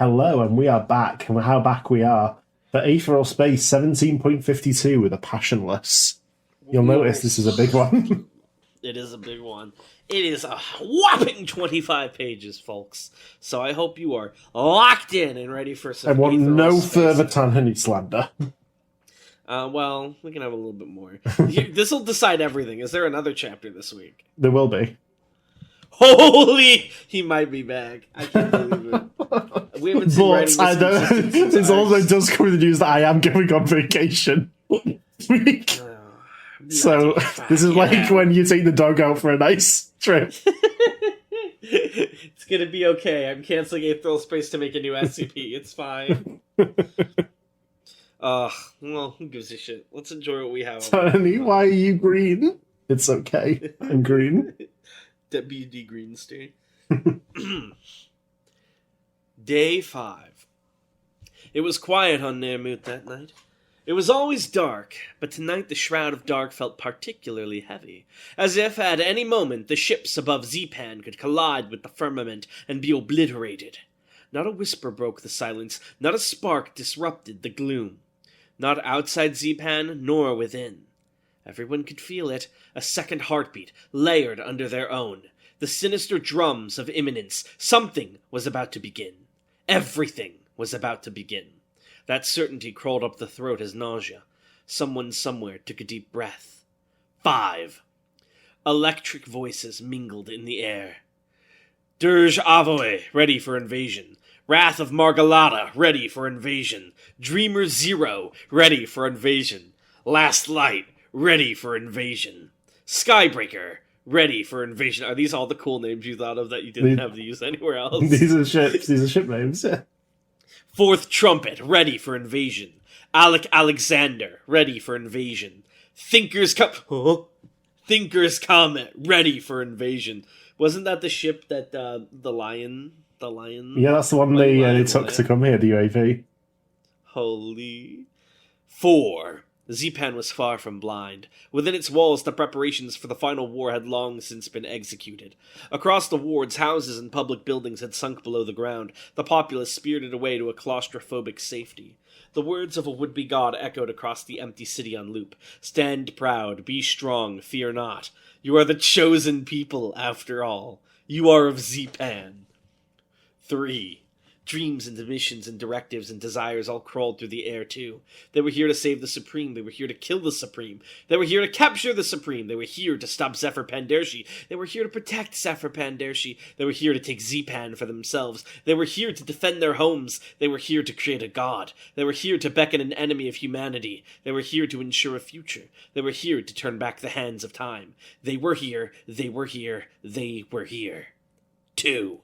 Hello, and we are back, and how back we are. For Aetheral Space 17.52 with a Passionless. You'll notice this is a big one. It is a big one. It is a whopping 25 pages, folks. So I hope you are locked in and ready for some I want Aetheral no Space. further Tanhony slander. Well, we can have a little bit more. This will decide everything. Is there another chapter this week? There will be. Holy! He might be back. I can't believe it. We haven't seen writing this It's also does come in the news that I am going on vacation this week. So this is like when you take the dog out for a nice trip. It's gonna be okay. I'm canceling Aetheral Space to make a new SCP. It's fine. Well, who gives a shit? Let's enjoy what we have. Tony, why are you green? It's okay. I'm green. WD Greenstein. Day 5. It was quiet on Nermut that night. It was always dark, but tonight the shroud of dark felt particularly heavy, as if at any moment the ships above Zepan could collide with the firmament and be obliterated. Not a whisper broke the silence, not a spark disrupted the gloom. Not outside Zepan, nor within. Everyone could feel it, a second heartbeat, layered under their own. The sinister drums of imminence. Something was about to begin. Everything was about to begin. That certainty crawled up the throat as nausea. Someone somewhere took a deep breath. 5. Electric voices mingled in the air. Dirge Avoe, ready for invasion. Wrath of Margalata, ready for invasion. Dreamer Zero, ready for invasion. Last Light, ready for invasion. Skybreaker, ready for invasion. Are these all the cool names you thought of that you didn't have to use anywhere else? These are ships. These are ship names. Yeah. Fourth Trumpet, ready for invasion. Alexander, ready for invasion. Thinker's Comet, ready for invasion. Wasn't that the ship that the lion? Yeah, that's the one they took to come here, the UAV. Holy. 4. Zepan was far from blind. Within its walls, the preparations for the final war had long since been executed. Across the wards, houses and public buildings had sunk below the ground, the populace spirited away to a claustrophobic safety. The words of a would-be god echoed across the empty city on loop. Stand proud, be strong, fear not. You are the chosen people, after all. You are of Zepan. 3. Dreams and missions and directives and desires all crawled through the air, too. They were here to save the Supreme. They were here to kill the Supreme. They were here to capture the Supreme. They were here to stop Zephyr Pandershi. They were here to protect Zephyr Pandershi. They were here to take Zepan for themselves. They were here to defend their homes. They were here to create a god. They were here to beckon an enemy of humanity. They were here to ensure a future. They were here to turn back the hands of time. They were here. They were here. They were here. 2.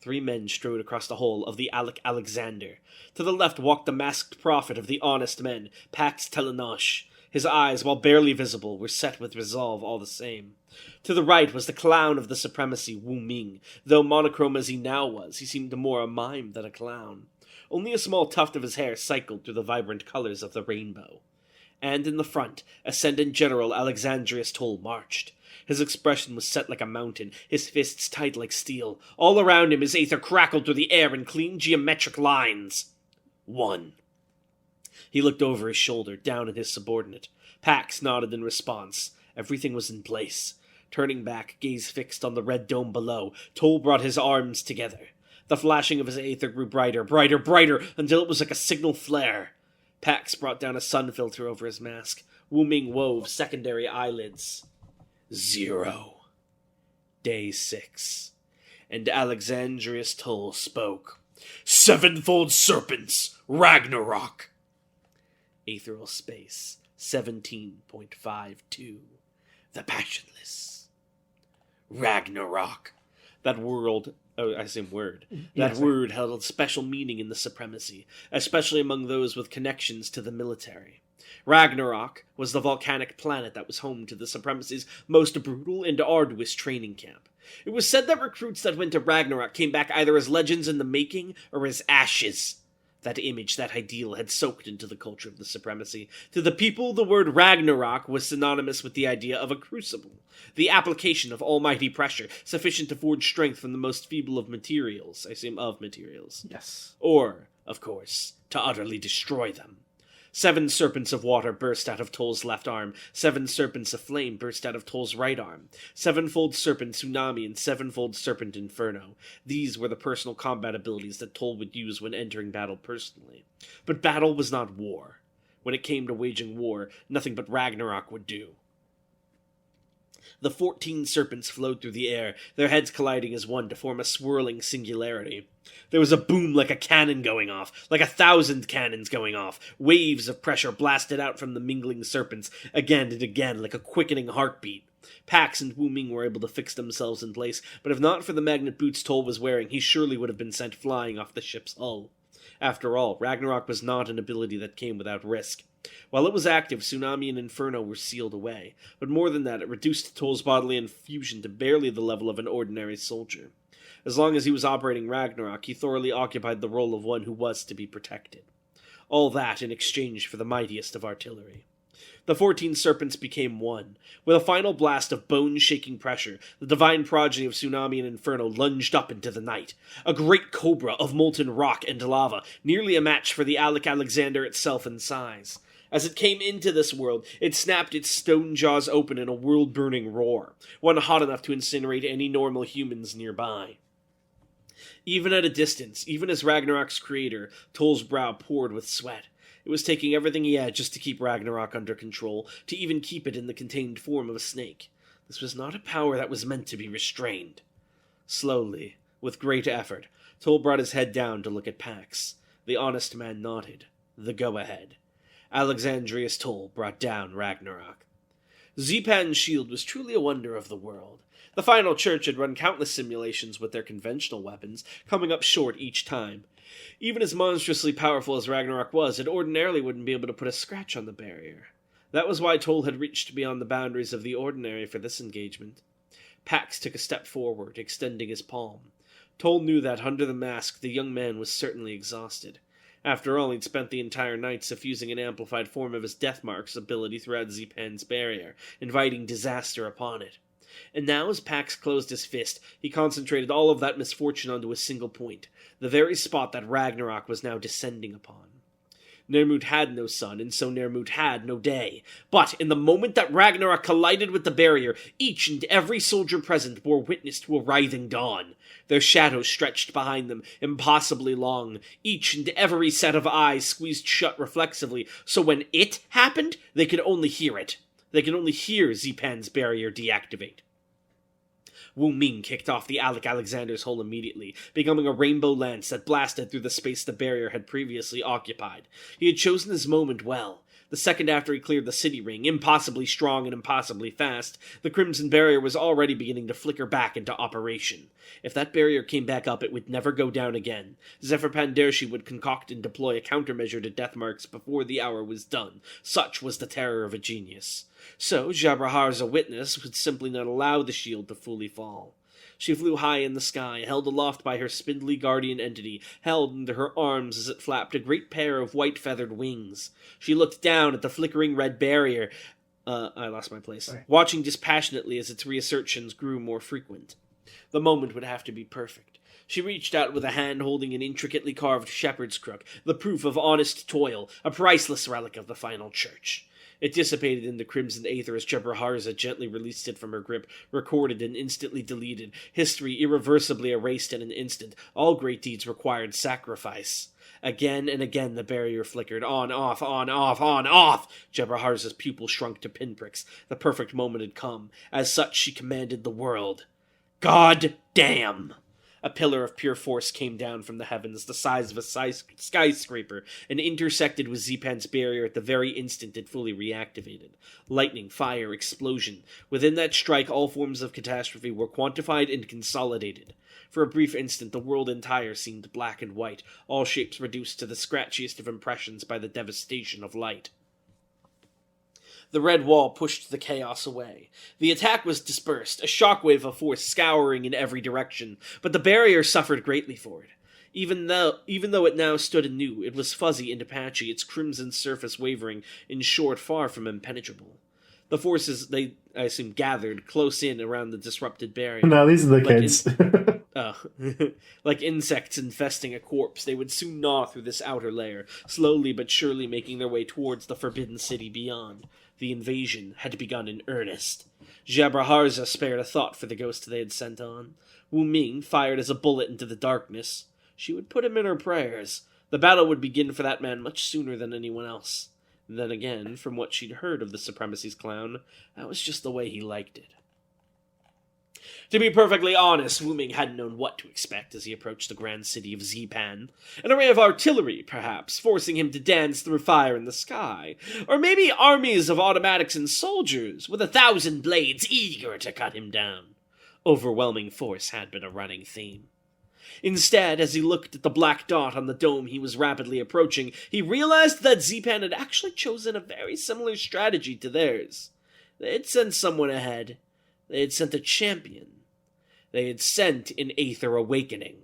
3 men strode across the hull of the Alexander. To the left walked the masked prophet of the honest men, Pax Telenosh. His eyes, while barely visible, were set with resolve all the same. To the right was the clown of the supremacy, Wu Ming. Though monochrome as he now was, he seemed more a mime than a clown. Only a small tuft of his hair cycled through the vibrant colors of the rainbow. And in the front, Ascendant General Alexandrius Toll marched. His expression was set like a mountain, his fists tight like steel. All around him his aether crackled through the air in clean geometric lines. 1. He looked over his shoulder, down at his subordinate. Pax nodded in response. Everything was in place. Turning back, gaze fixed on the red dome below, Toll brought his arms together. The flashing of his aether grew brighter, brighter, brighter, until it was like a signal flare. Pax brought down a sun filter over his mask. Wu Ming wove secondary eyelids. 0. Day 6. And Alexandrius Toll spoke. Sevenfold serpents, Ragnarok. Aetheral Space, 17.52. The Passionless. Ragnarok. That word held a special meaning in the Supremacy, especially among those with connections to the military. Ragnarok was the volcanic planet that was home to the Supremacy's most brutal and arduous training camp. It was said that recruits that went to Ragnarok came back either as legends in the making or as ashes. That image, that ideal, had soaked into the culture of the supremacy. To the people, the word Ragnarok was synonymous with the idea of a crucible, the application of almighty pressure, sufficient to forge strength from the most feeble of materials. I assume of materials. Yes. Or, of course, to utterly destroy them. 7 serpents of water burst out of Toll's left arm. 7 serpents of flame burst out of Toll's right arm. 7-fold serpent tsunami and 7-fold serpent inferno. These were the personal combat abilities that Toll would use when entering battle personally. But battle was not war. When it came to waging war, nothing but Ragnarok would do. The 14 serpents flowed through the air, their heads colliding as one to form a swirling singularity. There was a boom like a cannon going off, like 1,000 cannons going off. Waves of pressure blasted out from the mingling serpents, again and again, like a quickening heartbeat. Pax and Wu Ming were able to fix themselves in place, but if not for the magnet boots Toll was wearing, he surely would have been sent flying off the ship's hull. After all, Ragnarok was not an ability that came without risk. While it was active, Tsunami and Inferno were sealed away, but more than that, it reduced Toll's bodily infusion to barely the level of an ordinary soldier. As long as he was operating Ragnarok, he thoroughly occupied the role of one who was to be protected. All that in exchange for the mightiest of artillery. The 14 serpents became one. With a final blast of bone-shaking pressure, the divine progeny of Tsunami and Inferno lunged up into the night. A great cobra of molten rock and lava, nearly a match for the Alexander itself in size. As it came into this world, it snapped its stone jaws open in a world-burning roar, one hot enough to incinerate any normal humans nearby. Even at a distance, even as Ragnarok's creator, Toll's brow poured with sweat. It was taking everything he had just to keep Ragnarok under control, to even keep it in the contained form of a snake. This was not a power that was meant to be restrained. Slowly, with great effort, Toll brought his head down to look at Pax. The honest man nodded. The go-ahead. Alexandrius Toll brought down Ragnarok. Zepan's shield was truly a wonder of the world. The final church had run countless simulations with their conventional weapons, coming up short each time. Even as monstrously powerful as Ragnarok was, it ordinarily wouldn't be able to put a scratch on the barrier. That was why Toll had reached beyond the boundaries of the ordinary for this engagement. Pax took a step forward, extending his palm. Toll knew that, under the mask, the young man was certainly exhausted. After all, he'd spent the entire night suffusing an amplified form of his Deathmark's ability throughout Zepan's barrier, inviting disaster upon it. And now, as Pax closed his fist, he concentrated all of that misfortune onto a single point, the very spot that Ragnarok was now descending upon. Nermut had no sun, and so Nermut had no day. But in the moment that Ragnarok collided with the barrier, each and every soldier present bore witness to a writhing dawn. Their shadows stretched behind them, impossibly long, each and every set of eyes squeezed shut reflexively, so when it happened, they could only hear it. They could only hear Zepan's barrier deactivate. Wu Ming kicked off the Alexander's hull immediately, becoming a rainbow lance that blasted through the space the barrier had previously occupied. He had chosen his moment well. The second after he cleared the city ring, impossibly strong and impossibly fast, the Crimson Barrier was already beginning to flicker back into operation. If that barrier came back up, it would never go down again. Zephyr Pandershi would concoct and deploy a countermeasure to Deathmarks before the hour was done. Such was the terror of a genius. So, Jabrahar's witness would simply not allow the shield to fully fall. She flew high in the sky, held aloft by her spindly guardian entity, held into her arms as it flapped a great pair of white-feathered wings. She looked down at the flickering red barrier, I lost my place, watching dispassionately as its reassertions grew more frequent. The moment would have to be perfect. She reached out with a hand holding an intricately carved shepherd's crook, the proof of honest toil, a priceless relic of the final church. It dissipated in the crimson aether as Jebraharza gently released it from her grip, recorded and instantly deleted, history irreversibly erased in an instant. All great deeds required sacrifice. Again and again the barrier flickered, on, off, on, off, on, off! Jebraharza's pupil shrunk to pinpricks. The perfect moment had come. As such, she commanded the world. God damn! A pillar of pure force came down from the heavens, the size of a skyscraper, and intersected with Zepan's barrier at the very instant it fully reactivated. Lightning, fire, explosion. Within that strike, all forms of catastrophe were quantified and consolidated. For a brief instant, the world entire seemed black and white, all shapes reduced to the scratchiest of impressions by the devastation of light. The red wall pushed the chaos away. The attack was dispersed, a shockwave of force scouring in every direction, but the barrier suffered greatly for it. Even though it now stood anew, it was fuzzy and patchy, its crimson surface wavering, in short, far from impenetrable. The forces, I assume, gathered close in around the disrupted barrier. No, these are the kids. Like insects infesting a corpse, they would soon gnaw through this outer layer, slowly but surely making their way towards the forbidden city beyond. The invasion had begun in earnest. Jabraharza spared a thought for the ghost they had sent on. Wu Ming fired as a bullet into the darkness. She would put him in her prayers. The battle would begin for that man much sooner than anyone else. Then again, from what she'd heard of the Supremacy's clown, that was just the way he liked it. To be perfectly honest, Wu Ming hadn't known what to expect as he approached the grand city of Zipan. An array of artillery, perhaps, forcing him to dance through fire in the sky. Or maybe armies of automatics and soldiers, with 1,000 blades eager to cut him down. Overwhelming force had been a running theme. Instead, as he looked at the black dot on the dome he was rapidly approaching, he realized that Zipan had actually chosen a very similar strategy to theirs. They had sent someone ahead. They had sent a champion. They had sent an Aether Awakening.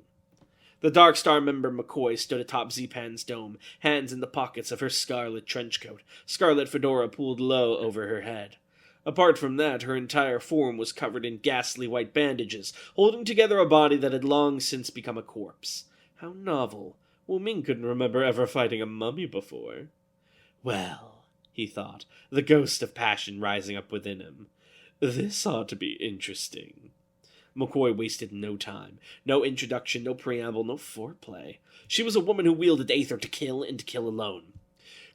The Darkstar member McCoy stood atop Zipan's dome, hands in the pockets of her scarlet trenchcoat, scarlet fedora pulled low over her head. Apart from that, her entire form was covered in ghastly white bandages, holding together a body that had long since become a corpse. How novel. Wu Ming couldn't remember ever fighting a mummy before. Well, he thought, the ghost of passion rising up within him. This ought to be interesting. McCoy wasted no time. No introduction, no preamble, no foreplay. She was a woman who wielded Aether to kill and to kill alone.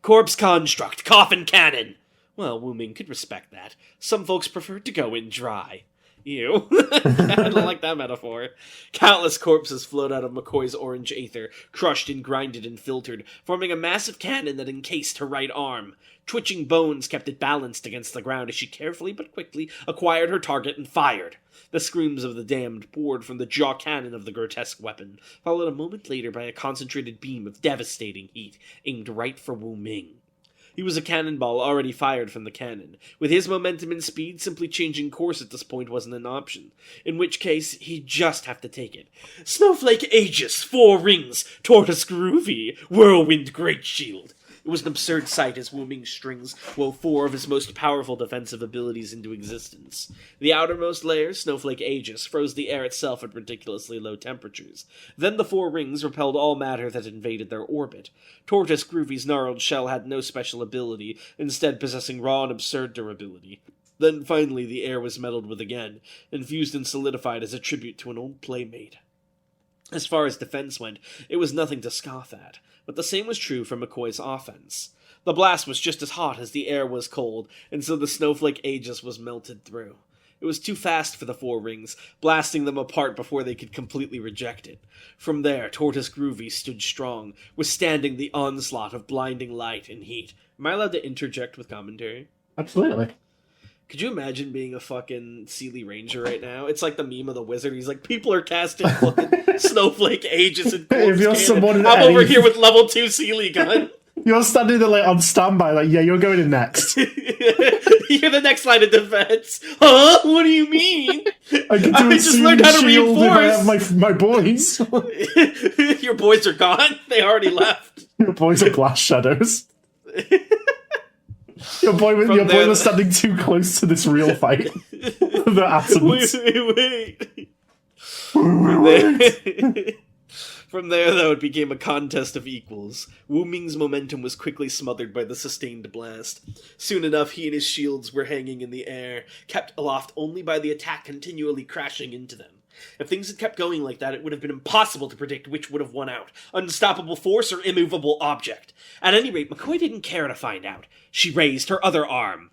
Corpse construct, coffin cannon! Well, Wu Ming could respect that. Some folks preferred to go in dry. Ew. I don't like that metaphor. Countless corpses flowed out of McCoy's orange Aether, crushed and grinded and filtered, forming a massive cannon that encased her right arm. Twitching bones kept it balanced against the ground as she carefully but quickly acquired her target and fired. The screams of the damned poured from the jaw cannon of the grotesque weapon, followed a moment later by a concentrated beam of devastating heat, aimed right for Wu Ming. He was a cannonball already fired from the cannon. With his momentum and speed, simply changing course at this point wasn't an option. In which case, he'd just have to take it. Snowflake Aegis, 4 rings, Tortoise Groovy, Whirlwind Great Shield. It was an absurd sight as Wu Ming's strings wove 4 of his most powerful defensive abilities into existence. The outermost layer, Snowflake Aegis, froze the air itself at ridiculously low temperatures. Then the 4 rings repelled all matter that invaded their orbit. Tortoise Groovy's gnarled shell had no special ability, instead possessing raw and absurd durability. Then finally the air was meddled with again, infused and solidified as a tribute to an old playmate. As far as defense went, it was nothing to scoff at, but the same was true for McCoy's offense. The blast was just as hot as the air was cold, and so the Snowflake Aegis was melted through. It was too fast for the 4 rings, blasting them apart before they could completely reject it. From there, Tortoise Groovy stood strong, withstanding the onslaught of blinding light and heat. Am I allowed to interject with commentary? Absolutely. Could you imagine being a fucking Sealy Ranger right now? It's like the meme of the wizard. He's like, people are casting fucking Snowflake Aegis and If you're someone I'm over here with level 2 Sealy gun. You're standing there like on standby, like, yeah, you're going in next. You're the next line of defense. Huh? What do you mean? I just learned how to shield if I reinforce. have my boys. Your boys are gone. They already left. Your boys are glass shadows. Your boy was standing too close to this real fight. The atoms. Wait. From there, though, it became a contest of equals. Wu Ming's momentum was quickly smothered by the sustained blast. Soon enough, he and his shields were hanging in the air, kept aloft only by the attack continually crashing into them. If things had kept going like that, it would have been impossible to predict which would have won out, unstoppable force or immovable object. At any rate, McCoy didn't care to find out. She raised her other arm.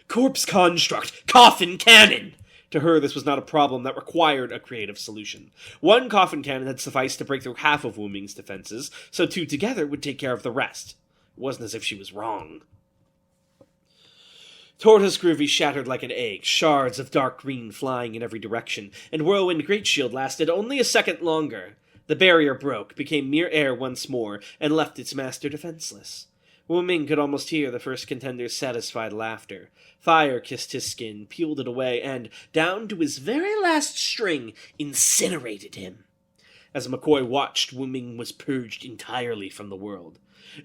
Corpse construct, coffin cannon! To her, this was not a problem that required a creative solution. 1 coffin cannon had sufficed to break through half of Wu Ming's defenses, so 2 together would take care of the rest. It wasn't as if she was wrong. Tortoise Groovy shattered like an egg, shards of dark green flying in every direction, and Whirlwind Great Shield lasted only a second longer. The barrier broke, became mere air once more, and left its master defenseless. Wu Ming could almost hear the first contender's satisfied laughter. Fire kissed his skin, peeled it away, and, down to his very last string, incinerated him. As McCoy watched, Wu Ming was purged entirely from the world.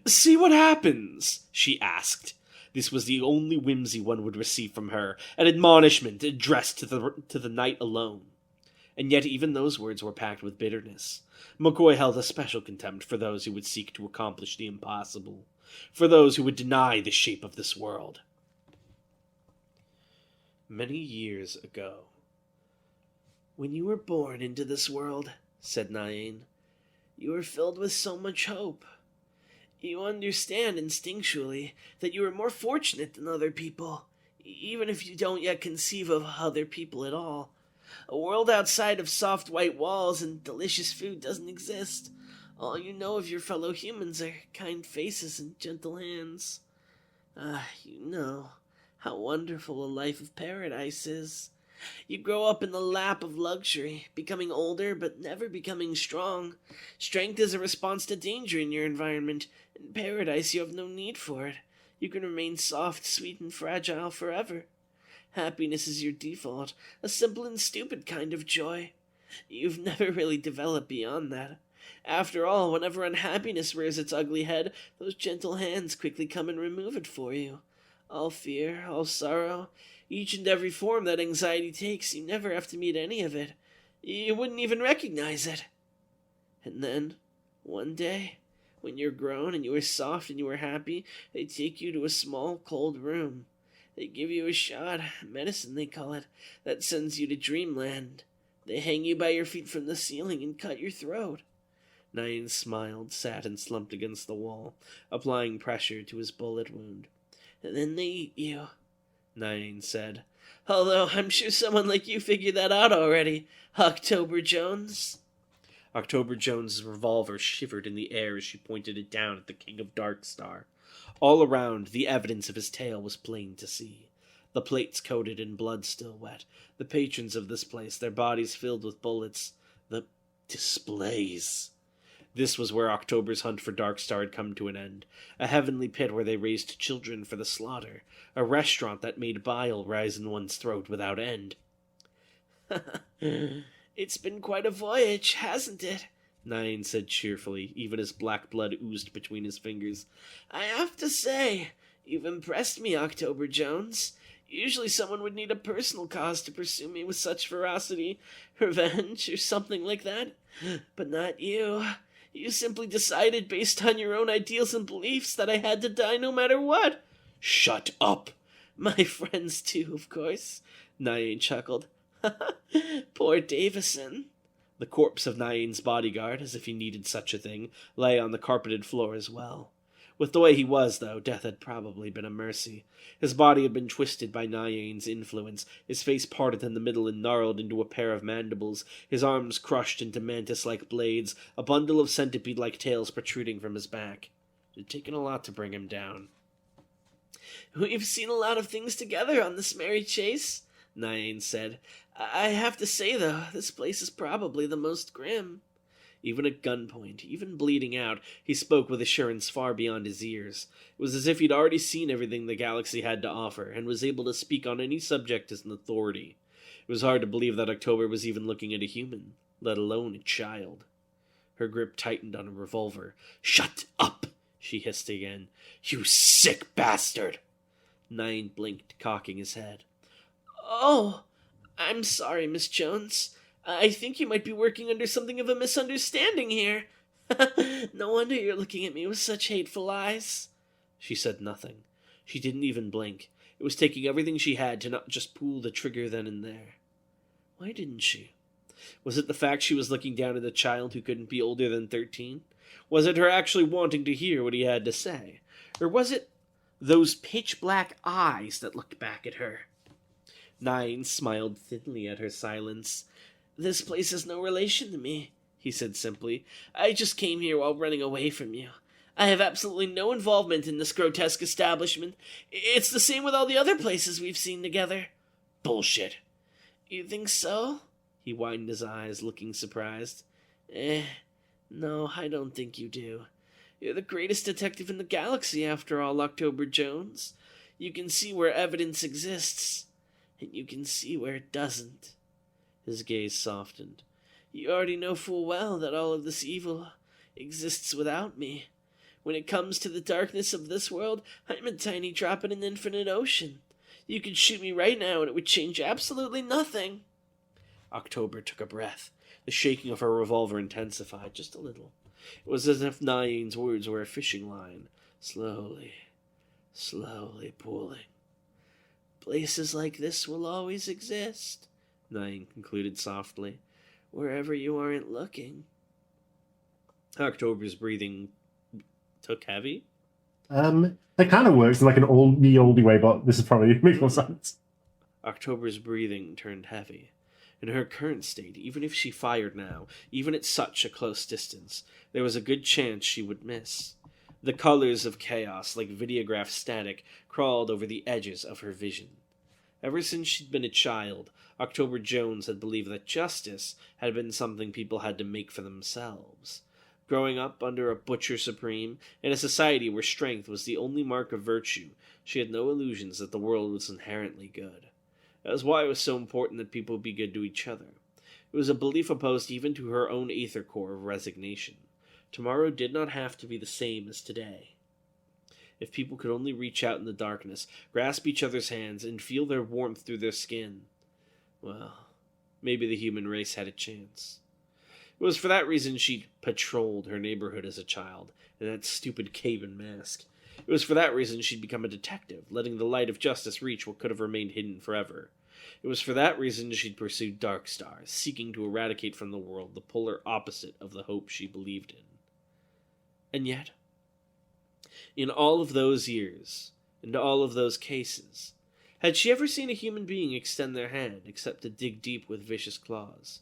"See what happens?" she asked. This was the only whimsy one would receive from her, an admonishment addressed to the night alone. And yet even those words were packed with bitterness. McCoy held a special contempt for those who would seek to accomplish the impossible, for those who would deny the shape of this world. Many years ago. "When you were born into this world," said Nayane, "you were filled with so much hope. You understand instinctually that you are more fortunate than other people, even if you don't yet conceive of other people at all. A world outside of soft white walls and delicious food doesn't exist. All you know of your fellow humans are kind faces and gentle hands. You know how wonderful a life of paradise is. You grow up in the lap of luxury, becoming older but never becoming strong. Strength is a response to danger in your environment. In paradise, you have no need for it. You can remain soft, sweet, and fragile forever. Happiness is your default, a simple and stupid kind of joy. You've never really developed beyond that. After all, whenever unhappiness rears its ugly head, those gentle hands quickly come and remove it for you. All fear, all sorrow, each and every form that anxiety takes, you never have to meet any of it. You wouldn't even recognize it. And then, one day, when you're grown and you are soft and you are happy, they take you to a small, cold room. They give you a shot, medicine they call it, that sends you to dreamland. They hang you by your feet from the ceiling and cut your throat." Nayane smiled, sat and slumped against the wall, applying pressure to his bullet wound. "And then they eat you," Nayane said. "Although I'm sure someone like you figured that out already, October Jones." October Jones's revolver shivered in the air as she pointed it down at the King of Darkstar. All around, the evidence of his tale was plain to see. The plates coated in blood still wet, the patrons of this place, their bodies filled with bullets, the displays. This was where October's hunt for Darkstar had come to an end, a heavenly pit where they raised children for the slaughter, a restaurant that made bile rise in one's throat without end. "It's been quite a voyage, hasn't it?" Nayane said cheerfully, even as black blood oozed between his fingers. "I have to say, you've impressed me, October Jones. Usually someone would need a personal cause to pursue me with such ferocity, revenge, or something like that. But not you. You simply decided, based on your own ideals and beliefs, that I had to die no matter what." "Shut up!" "My friends too, of course," Nayane chuckled. "Poor Davison." The corpse of Nayane's bodyguard, as if he needed such a thing, lay on the carpeted floor as well. With the way he was, though, death had probably been a mercy. His body had been twisted by Nayane's influence, his face parted in the middle and gnarled into a pair of mandibles, his arms crushed into mantis-like blades, a bundle of centipede-like tails protruding from his back. It had taken a lot to bring him down. "We've seen a lot of things together on this merry chase," Nayane said. "I have to say, though, this place is probably the most grim." Even at gunpoint, even bleeding out, he spoke with assurance far beyond his ears. It was as if he'd already seen everything the galaxy had to offer, and was able to speak on any subject as an authority. It was hard to believe that October was even looking at a human, let alone a child. Her grip tightened on a revolver. "Shut up!" she hissed again. "You sick bastard!" Nayane blinked, cocking his head. "Oh, I'm sorry, Miss Jones. I think you might be working under something of a misunderstanding here. No wonder you're looking at me with such hateful eyes." She said nothing. She didn't even blink. It was taking everything she had to not just pull the trigger then and there. Why didn't she? Was it the fact she was looking down at a child who couldn't be older than 13? Was it her actually wanting to hear what he had to say? Or was it those pitch-black eyes that looked back at her? Nayane smiled thinly at her silence. "This place is no relation to me," he said simply. "I just came here while running away from you. I have absolutely no involvement in this grotesque establishment. It's the same with all the other places we've seen together." "Bullshit." "You think so?" He widened his eyes, looking surprised. No, I don't think you do. You're the greatest detective in the galaxy, after all, October Jones. You can see where evidence exists, and you can see where it doesn't." His gaze softened. You already know full well that all of this evil exists without me. When it comes to the darkness of this world, I'm a tiny drop in an infinite ocean. You could shoot me right now and it would change absolutely nothing. October took a breath. The shaking of her revolver intensified just a little. It was as if Nyane's words were a fishing line, slowly pulling. Places like this will always exist, Nyane concluded softly, wherever you aren't looking. October's breathing took heavy. That kind of works in like an oldie way, but this is probably makes more sense. October's breathing turned heavy. In her current state, even if she fired now, even at such a close distance, there was a good chance she would miss. The colors of chaos, like videograph static, crawled over the edges of her vision. Ever since she'd been a child, October Jones had believed that justice had been something people had to make for themselves. Growing up under a butcher supreme, in a society where strength was the only mark of virtue, she had no illusions that the world was inherently good. That was why it was so important that people be good to each other. It was a belief opposed even to her own aether core of resignation. Tomorrow did not have to be the same as today. If people could only reach out in the darkness, grasp each other's hands, and feel their warmth through their skin, well, maybe the human race had a chance. It was for that reason she'd patrolled her neighborhood as a child, in that stupid caven mask. It was for that reason she'd become a detective, letting the light of justice reach what could have remained hidden forever. It was for that reason she'd pursued Dark Stars, seeking to eradicate from the world the polar opposite of the hope she believed in. And yet, in all of those years, and all of those cases, had she ever seen a human being extend their hand except to dig deep with vicious claws?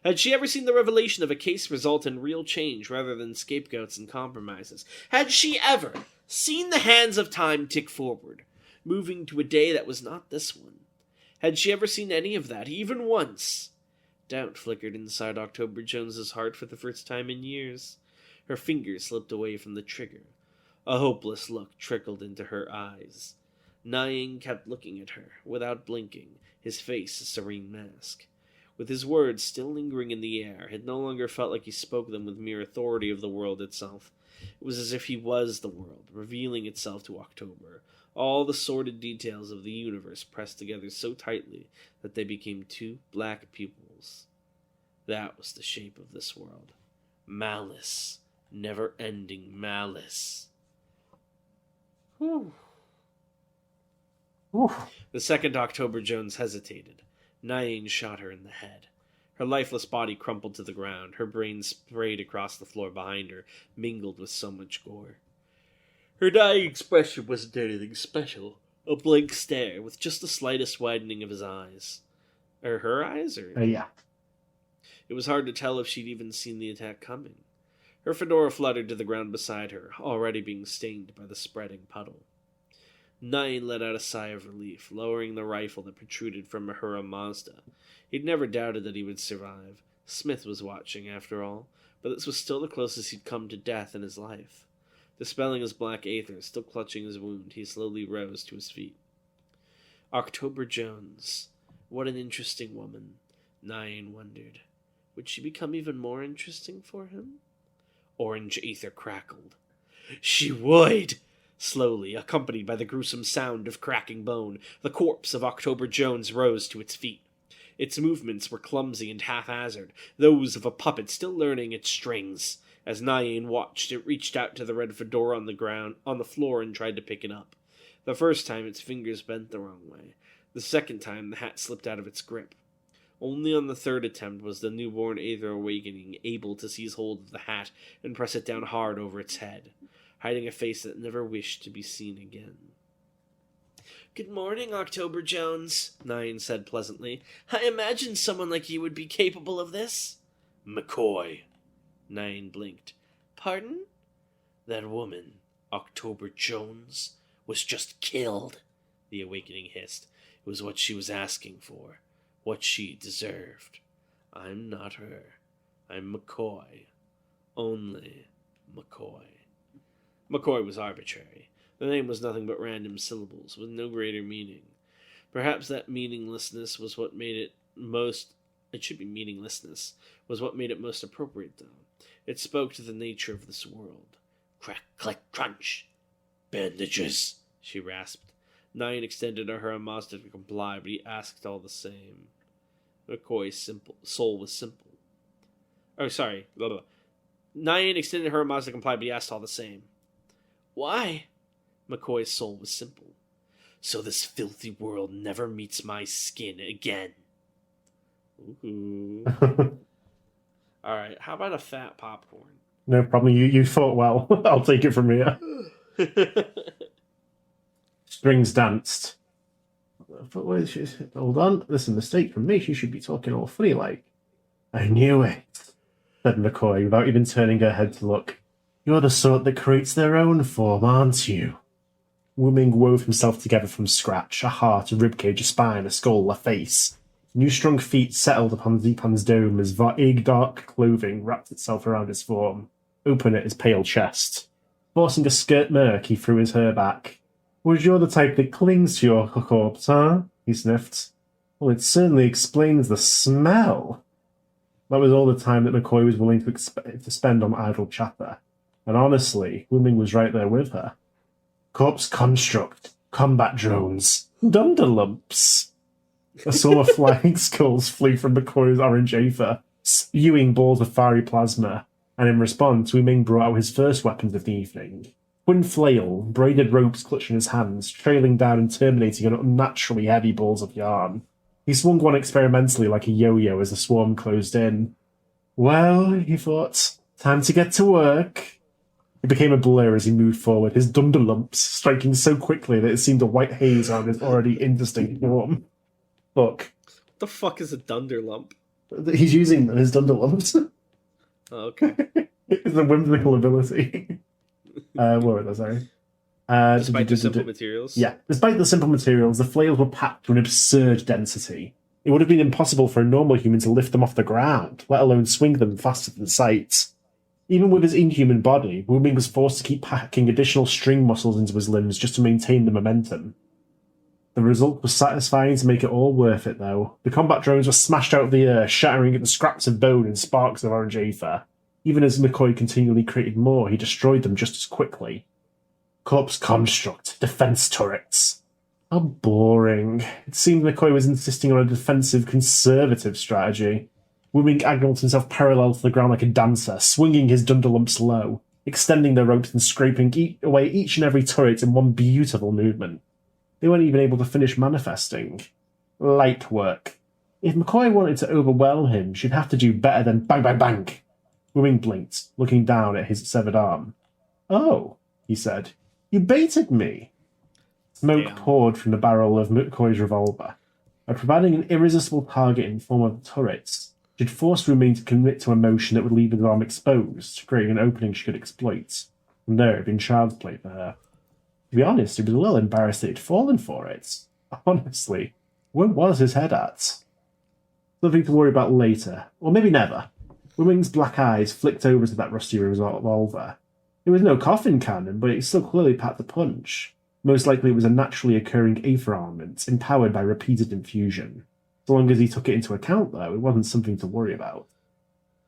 Had she ever seen the revelation of a case result in real change rather than scapegoats and compromises? Had she ever seen the hands of time tick forward, moving to a day that was not this one? Had she ever seen any of that, even once? Doubt flickered inside October Jones's heart for the first time in years. Her fingers slipped away from the trigger. A hopeless look trickled into her eyes. Nyane kept looking at her, without blinking, his face a serene mask. With his words still lingering in the air, it no longer felt like he spoke them with mere authority of the world itself. It was as if he was the world, revealing itself to October, all the sordid details of the universe pressed together so tightly that they became two black pupils. That was the shape of this world. Malice. Never-ending malice. Whew. The second October Jones hesitated. Nyane shot her in the head. Her lifeless body crumpled to the ground, her brain sprayed across the floor behind her, mingled with so much gore. Her dying expression wasn't anything special. A blank stare, with just the slightest widening of his eyes. Or her eyes, or... Yeah. It was hard to tell if she'd even seen the attack coming. Her fedora fluttered to the ground beside her, already being stained by the spreading puddle. Nyane let out a sigh of relief, lowering the rifle that protruded from a Ahura Mazda. He'd never doubted that he would survive. Smith was watching, after all, but this was still the closest he'd come to death in his life. Dispelling his black aether, still clutching his wound, he slowly rose to his feet. October Jones. What an interesting woman, Nyane wondered. Would she become even more interesting for him? Orange aether crackled. She would! Slowly, accompanied by the gruesome sound of cracking bone, the corpse of October Jones rose to its feet. Its movements were clumsy and haphazard, those of a puppet still learning its strings. As Nyane watched, it reached out to the red fedora on the floor and tried to pick it up. The first time, its fingers bent the wrong way. The second time, the hat slipped out of its grip. Only on the third attempt was the newborn Aether Awakening able to seize hold of the hat and press it down hard over its head, hiding a face that never wished to be seen again. "Good morning, October Jones," Nyane said pleasantly. "I imagined someone like you would be capable of this." "McCoy." Nyane blinked. "Pardon?" "That woman, October Jones, was just killed," the Awakening hissed. "It was what she was asking for. What she deserved. I'm not her. I'm McCoy. Only McCoy." McCoy was arbitrary. The name was nothing but random syllables, with no greater meaning. Perhaps that meaninglessness was what made it most It should be meaninglessness, was what made it most appropriate, though. It spoke to the nature of this world. Crack, click, crunch. Bandages, she rasped. Nyan extended her Mazda to comply, but he asked all the same. McCoy's soul was simple. Oh, sorry. Blah, blah. Nyan extended her Mazda to comply, but he asked all the same. Why? McCoy's soul was simple. So this filthy world never meets my skin again. Ooh. Alright, how about a fat popcorn? No problem. You thought well. I'll take it from here. Strings danced. Hold on. This is a mistake from me. She should be talking all funny like. I knew it, said McCoy without even turning her head to look. You're the sort that creates their own form, aren't you? Wu-Ming wove himself together from scratch, a heart, a ribcage, a spine, a skull, a face. New strong feet settled upon Zipan's dome as vague dark clothing wrapped itself around his form, open at his pale chest. Forcing a skirt murk, he threw his hair back. Was you're the type that clings to your corpse, huh? He sniffed. Well, it certainly explains the smell. That was all the time that McCoy was willing to spend on idle chatter. And honestly, Wu-Ming was right there with her. Corpse construct, combat drones, dundalumps. A swarm of flying skulls flew from McCoy's orange aether, spewing balls of fiery plasma, and in response, Wu-Ming brought out his first weapons of the evening. Twin flail, braided ropes clutched in his hands, trailing down and terminating on unnaturally heavy balls of yarn. He swung one experimentally like a yo-yo as the swarm closed in. Well, he thought, time to get to work. It became a blur as he moved forward, his dundalumps striking so quickly that it seemed a white haze around his already indistinct form. Look. What the fuck is a dunderlump? He's using them as dundalumps. Oh, okay. It's a whimsical ability. What was that, sorry? Despite the simple materials? Yeah. Despite the simple materials, the flails were packed to an absurd density. It would have been impossible for a normal human to lift them off the ground, let alone swing them faster than sight. Even with his inhuman body, Wu-Ming was forced to keep packing additional string muscles into his limbs just to maintain the momentum. The result was satisfying to make it all worth it, though. The combat drones were smashed out of the air, shattering into scraps of bone and sparks of orange aether. Even as McCoy continually created more, he destroyed them just as quickly. Corpse construct, defense turrets. How boring. It seemed McCoy was insisting on a defensive, conservative strategy. Wu-Ming angled himself parallel to the ground like a dancer, swinging his dundalumps low, extending their ropes and scraping away each and every turret in one beautiful movement. They weren't even able to finish manifesting. Light work. If McCoy wanted to overwhelm him, she'd have to do better than bang, bang, bang. Wu-Ming blinked, looking down at his severed arm. Oh, he said. You baited me. Smoke poured from the barrel of McCoy's revolver. By providing an irresistible target in the form of turrets, she'd forced Wu-Ming to commit to a motion that would leave his arm exposed, creating an opening she could exploit. From there, it had been child's play for her. To be honest, he was a little embarrassed that he'd fallen for it. Honestly, where was his head at? Something to worry about later, or maybe never. Wu-Ming's black eyes flicked over to that rusty revolver. It was no coffin cannon, but it still clearly packed a punch. Most likely it was a naturally occurring aether armament, empowered by repeated infusion. So long as he took it into account, though, it wasn't something to worry about.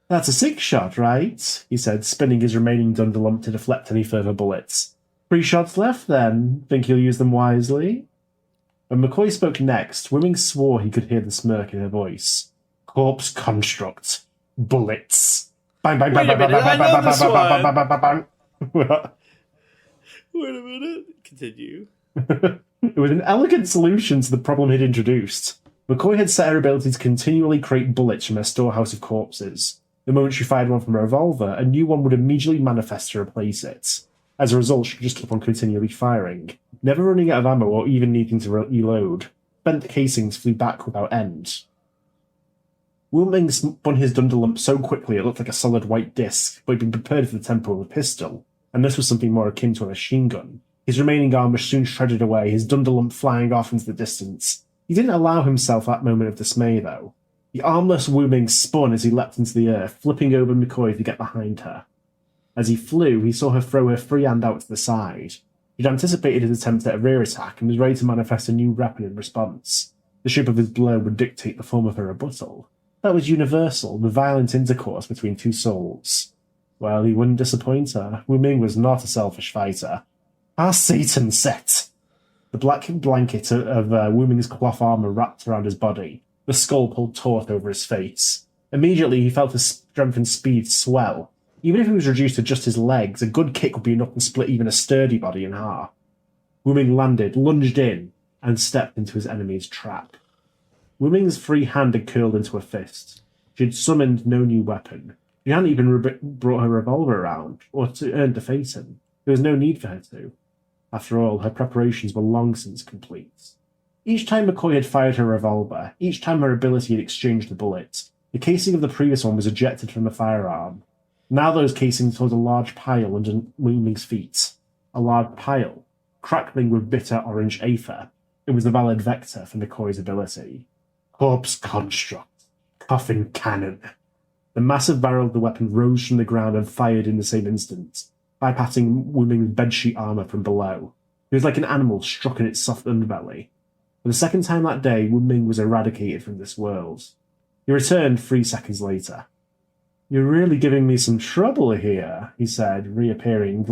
That's a 6-shot, right? He said, spinning his remaining dundalump to deflect any further bullets. 3 shots left, then. Think he'll use them wisely? When McCoy spoke next, Wu-Ming swore he could hear the smirk in her voice. Corpse construct. Bullets. Bang, bang, bang, bang, bang, bang, bang, bang, bang, bang, bang, bang, bang. Wait a minute. Continue. It was an elegant solution to the problem he'd introduced. McCoy had set her ability to continually create bullets from her storehouse of corpses. The moment she fired one from a revolver, a new one would immediately manifest to replace it. As a result, she could just keep on continually firing, never running out of ammo or even needing to reload. Bent casings flew back without end. Wu-Ming spun his dundalump so quickly it looked like a solid white disc, but he'd been prepared for the tempo of a pistol, and this was something more akin to a machine gun. His remaining arm was soon shredded away, his dundalump flying off into the distance. He didn't allow himself that moment of dismay, though. The armless Wu-Ming spun as he leapt into the air, flipping over McCoy to get behind her. As he flew, he saw her throw her free hand out to the side. He'd anticipated his attempt at a rear attack and was ready to manifest a new weapon in response. The shape of his blow would dictate the form of her rebuttal. That was universal, the violent intercourse between two souls. Well, he wouldn't disappoint her. Wu Ming was not a selfish fighter. Ah, Satan set! The black blanket of Wu Ming's cloth armor wrapped around his body, the skull pulled taut over his face. Immediately, he felt his strength and speed swell. Even if he was reduced to just his legs, a good kick would be enough to split even a sturdy body in half. Wu Ming landed, lunged in, and stepped into his enemy's trap. Wu Ming's free hand had curled into a fist. She had summoned no new weapon. She hadn't even brought her revolver around, or to face him. There was no need for her to. After all, her preparations were long since complete. Each time McCoy had fired her revolver, each time her ability had exchanged a bullet, the casing of the previous one was ejected from the firearm. Now those casings held a large pile under Wu Ming's feet. A large pile, crackling with bitter orange aether. It was the valid vector for McCoy's ability. Corpse construct. Coffin cannon. The massive barrel of the weapon rose from the ground and fired in the same instant, bypassing Wu Ming's bedsheet armor from below. It was like an animal struck in its soft underbelly. For the second time that day, Wu Ming was eradicated from this world. He returned 3 seconds later. "You're really giving me some trouble here," he said, reappearing,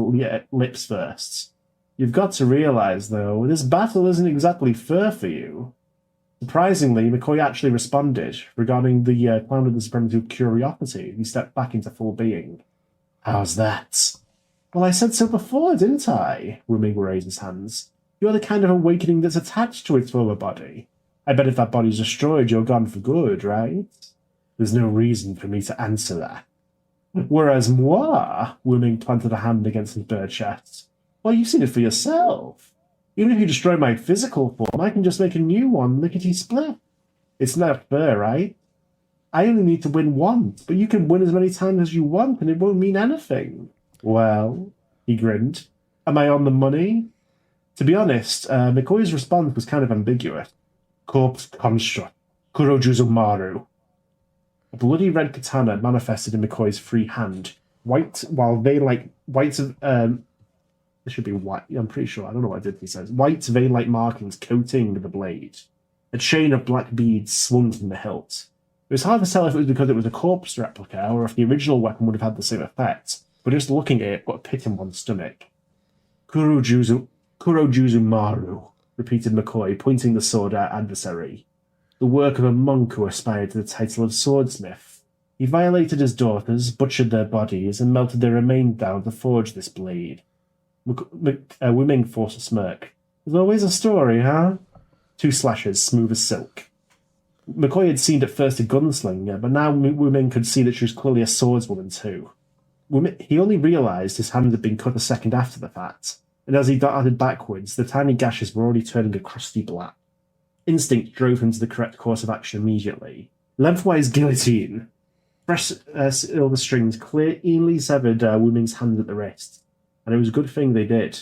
lips first. "You've got to realize, though, this battle isn't exactly fair for you." Surprisingly, McCoy actually responded, regarding the clown of the supremacy with curiosity. He stepped back into full being. "How's that?" "Well, I said so before, didn't I?" Wu Ming raised his hands. "You're the kind of awakening that's attached to its former body. I bet if that body's destroyed, you're gone for good, right? There's no reason for me to answer that." "Whereas moi," Wu Ming planted a hand against his bare chest, "well, you've seen it for yourself. Even if you destroy my physical form, I can just make a new one lickety-split. It's not fair, right? I only need to win once, but you can win as many times as you want, and it won't mean anything." "Well," he grinned, "am I on the money?" To be honest, McCoy's response was kind of ambiguous. "Corpse construct. Kurojuzumaru." A bloody red katana manifested in McCoy's free hand, white, this should be white, I'm pretty sure, I don't know what I did, he says. White vein-like markings coating the blade. A chain of black beads swung from the hilt. It was hard to tell if it was because it was a corpse replica, or if the original weapon would have had the same effect, but just looking at it put a pit in one's stomach. Kurojuzumaru, repeated McCoy, pointing the sword at adversary. The work of a monk who aspired to the title of swordsmith. He violated his daughters, butchered their bodies, and melted their remains down to forge this blade. Wu Ming forced a smirk. "There's always a story, huh?" 2 slashes, smooth as silk. McCoy had seemed at first a gunslinger, but now Wu Ming could see that she was clearly a swordswoman too. He only realised his hand had been cut a second after the fact, and as he darted backwards, the tiny gashes were already turning a crusty black. Instinct drove him to the correct course of action immediately. Lengthwise guillotine. Fresh silver strings cleanly severed Wu Ming's hand at the wrist, and it was a good thing they did.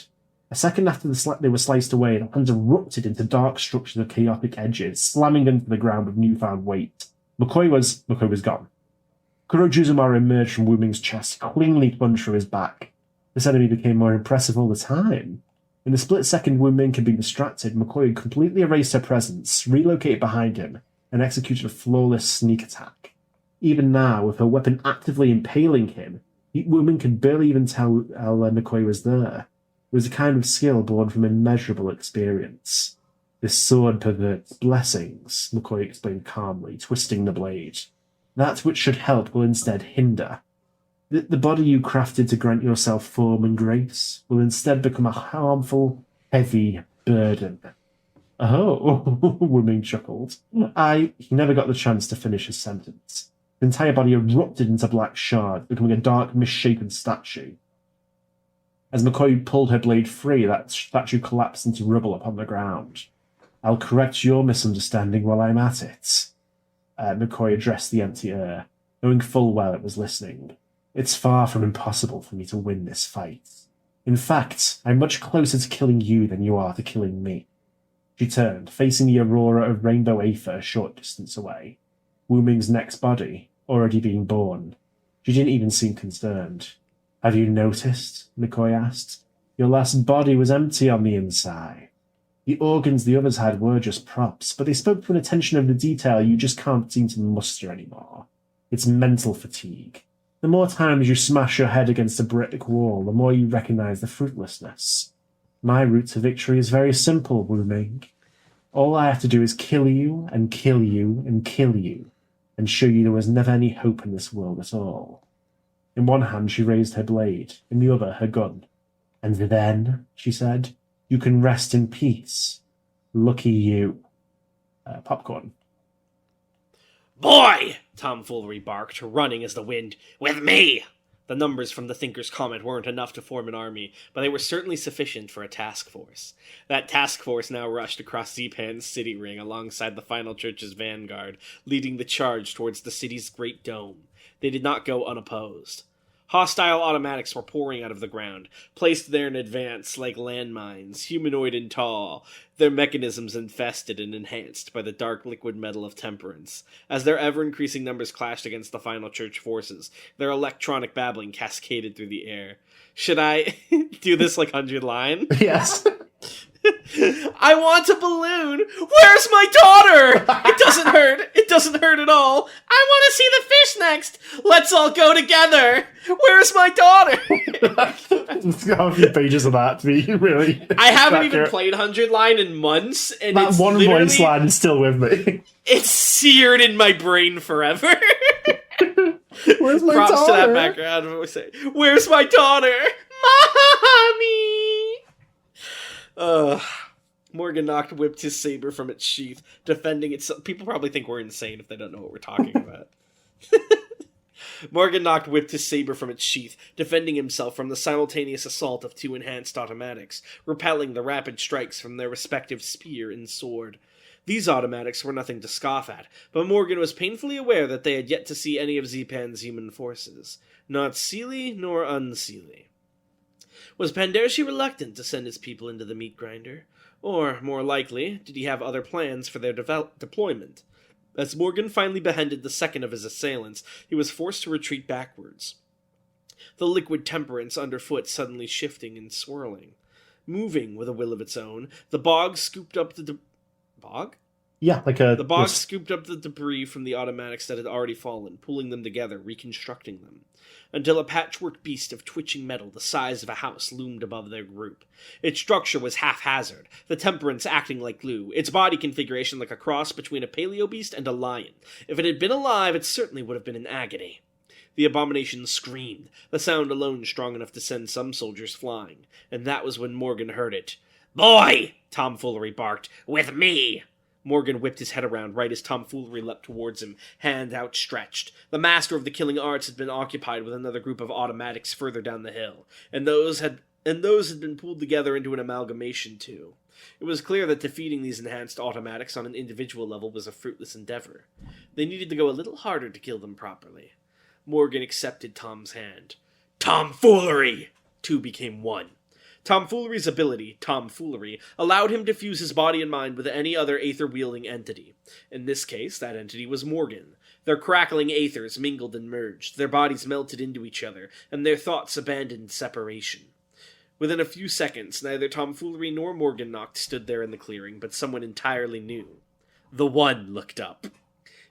A second after they were sliced away, the hands erupted into dark structures of chaotic edges, slamming into the ground with newfound weight. McCoy was gone. Kurojuzumaru emerged from Wu Ming's chest, cleanly plunged through his back. This enemy became more impressive all the time. In the split second Wu Ming could be distracted, McCoy had completely erased her presence, relocated behind him, and executed a flawless sneak attack. Even now, with her weapon actively impaling him, Wu Ming could barely even tell McCoy was there. It was a kind of skill born from immeasurable experience. "This sword perverts blessings," McCoy explained calmly, twisting the blade. "That which should help will instead hinder. The body you crafted to grant yourself form and grace will instead become a harmful, heavy burden." "Oh," Wu Ming chuckled. He never got the chance to finish his sentence. The entire body erupted into black shards, becoming a dark, misshapen statue. As McCoy pulled her blade free, that statue collapsed into rubble upon the ground. "I'll correct your misunderstanding while I'm at it." McCoy addressed the empty air, knowing full well it was listening. "It's far from impossible for me to win this fight. In fact, I'm much closer to killing you than you are to killing me." She turned, facing the aurora of rainbow aether a short distance away. Wu Ming's next body, already being born. She didn't even seem concerned. "Have you noticed?" McCoy asked. "Your last body was empty on the inside." The organs the others had were just props, but they spoke to an attention over detail you just can't seem to muster anymore. It's mental fatigue. The more times you smash your head against a brick wall, the more you recognize the fruitlessness. My route to victory is very simple, Wu Ming. All I have to do is kill you, and kill you, and kill you, and show you there was never any hope in this world at all. In one hand she raised her blade, in the other her gun. And then, she said, you can rest in peace. Lucky you. Popcorn. Boy! Tomfoolery barked, running as the wind. With me! The numbers from the Thinker's comment weren't enough to form an army, but they were certainly sufficient for a task force. That task force now rushed across Zepan's city ring alongside the final church's vanguard, leading the charge towards the city's great dome. They did not go unopposed. Hostile automatics were pouring out of the ground, placed there in advance like landmines, humanoid and tall, their mechanisms infested and enhanced by the dark liquid metal of temperance. As their ever-increasing numbers clashed against the final church forces, their electronic babbling cascaded through the air. Should I do this like 100 line? Yes. I want a balloon! Where's my daughter? It doesn't hurt. It doesn't hurt at all. I want to see the fish next. Let's all go together. Where's my daughter? It's got a few pages of that to be really. I haven't even accurate. played 100 line in months, and That it's one literally, voice line is still with me. it's seared in my brain forever. Where's my Props daughter? to that background voice. Where's my daughter? Mommy! Morganacht whipped his saber from its sheath, defending itself. People probably think we're insane if they don't know what we're talking about. Morganacht whipped his saber from its sheath, defending himself from the simultaneous assault of two enhanced automatics, repelling the rapid strikes from their respective spear and sword. These automatics were nothing to scoff at, but Morgan was painfully aware that they had yet to see any of Zepan's human forces. Not Seelie nor unseelie. Was Pandershi reluctant to send his people into the meat grinder? Or, more likely, did he have other plans for their deployment? As Morgan finally beheaded the second of his assailants, he was forced to retreat backwards. The liquid temperance underfoot suddenly shifting and swirling. Moving with a will of its own, the bog scooped up the bog? Yeah, like a. The bog scooped up the debris from the automatics that had already fallen, pulling them together, reconstructing them, until a patchwork beast of twitching metal the size of a house loomed above their group. Its structure was haphazard, the temperance acting like glue, its body configuration like a cross between a paleo beast and a lion. If it had been alive, it certainly would have been in agony. The abomination screamed, the sound alone strong enough to send some soldiers flying, and that was when Morgan heard it. "Boy!" Tomfoolery barked. "With me!" Morgan whipped his head around right as Tomfoolery leapt towards him, hand outstretched. The master of the killing arts had been occupied with another group of automatics further down the hill, and those had been pulled together into an amalgamation too. It was clear that defeating these enhanced automatics on an individual level was a fruitless endeavor. They needed to go a little harder to kill them properly. Morgan accepted Tom's hand. Tomfoolery! Two became one. Tomfoolery's ability, Tomfoolery, allowed him to fuse his body and mind with any other aether-wielding entity. In this case, that entity was Morgan. Their crackling aethers mingled and merged, their bodies melted into each other, and their thoughts abandoned separation. Within a few seconds, neither Tomfoolery nor Morganacht stood there in the clearing, but someone entirely new. The One looked up.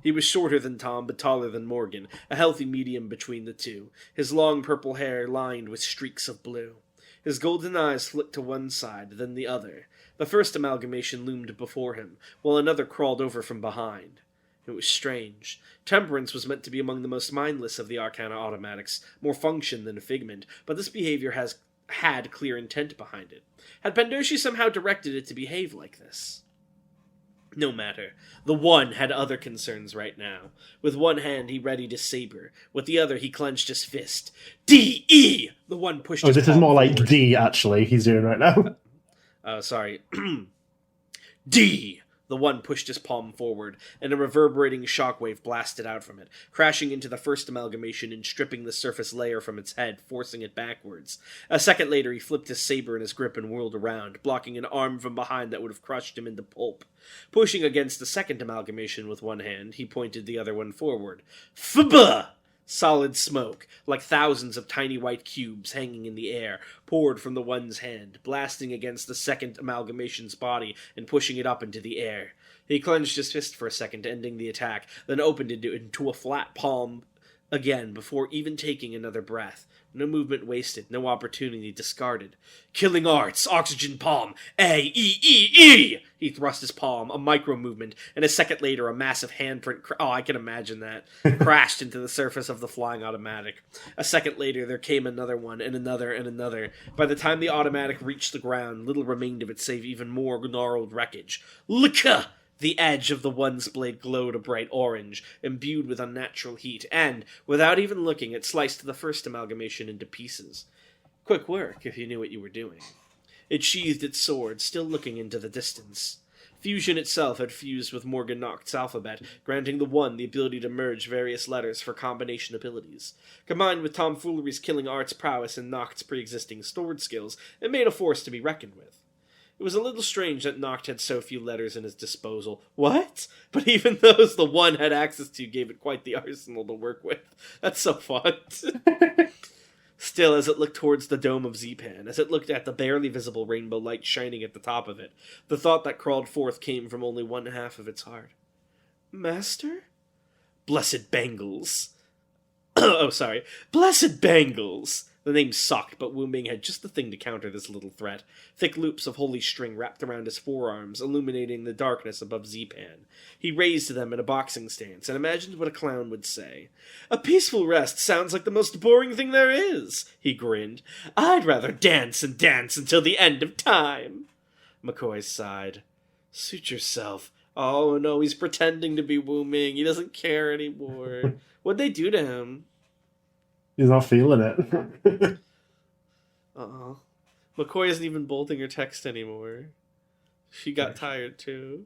He was shorter than Tom, but taller than Morgan, a healthy medium between the two, his long purple hair lined with streaks of blue. His golden eyes flicked to one side, then the other. The first amalgamation loomed before him, while another crawled over from behind. It was strange. Temperance was meant to be among the most mindless of the Arcana automatics, more function than a figment, but this behavior had clear intent behind it. Had Pandershi somehow directed it to behave like this? No matter. The One had other concerns right now. With one hand he readied his saber. With the other he clenched his fist. D-E! The One pushed his this is palm more like forward. D, actually, he's doing right now. Sorry. D! The One pushed his palm forward, and a reverberating shockwave blasted out from it, crashing into the first amalgamation and stripping the surface layer from its head, forcing it backwards. A second later he flipped his saber in his grip and whirled around, blocking an arm from behind that would have crushed him into pulp. Pushing against the second amalgamation with one hand, he pointed the other one forward. Fba! Solid smoke, like thousands of tiny white cubes hanging in the air, poured from the one's hand, blasting against the second amalgamation's body and pushing it up into the air. He clenched his fist for a second, ending the attack, then opened it into a flat palm again before even taking another breath. No movement wasted, no opportunity discarded. Killing arts, oxygen palm, A-E-E-E! He thrust his palm, a micro-movement, and a second later a massive handprint I can imagine that, crashed into the surface of the flying automatic. A second later there came another one, and another, and another. By the time the automatic reached the ground, little remained of it save even more gnarled wreckage. Lika! The edge of the one's blade glowed a bright orange, imbued with unnatural heat, and, without even looking, it sliced the first amalgamation into pieces. Quick work, if you knew what you were doing. It sheathed its sword, still looking into the distance. Fusion itself had fused with Morgan Noct's alphabet, granting the one the ability to merge various letters for combination abilities. Combined with tomfoolery's killing arts prowess and Noct's pre-existing sword skills, it made a force to be reckoned with. It was a little strange that Noct had so few letters in his disposal. What? But even those the one had access to gave it quite the arsenal to work with. That's so fun. Still, as it looked towards the dome of Zepan, as it looked at the barely visible rainbow light shining at the top of it, the thought that crawled forth came from only one half of its heart. Master? Blessed Bangles. Oh, sorry. Blessed Bangles! The name sucked, but Wu Ming had just the thing to counter this little threat. Thick loops of holy string wrapped around his forearms, illuminating the darkness above Zepan. He raised them in a boxing stance, and imagined what a clown would say. A peaceful rest sounds like the most boring thing there is, he grinned. I'd rather dance and dance until the end of time. McCoy sighed. Suit yourself. Oh no, he's pretending to be Wu Ming. He doesn't care anymore. What'd they do to him? He's not feeling it. Uh-oh. McCoy isn't even bolting her text anymore. She got tired, too.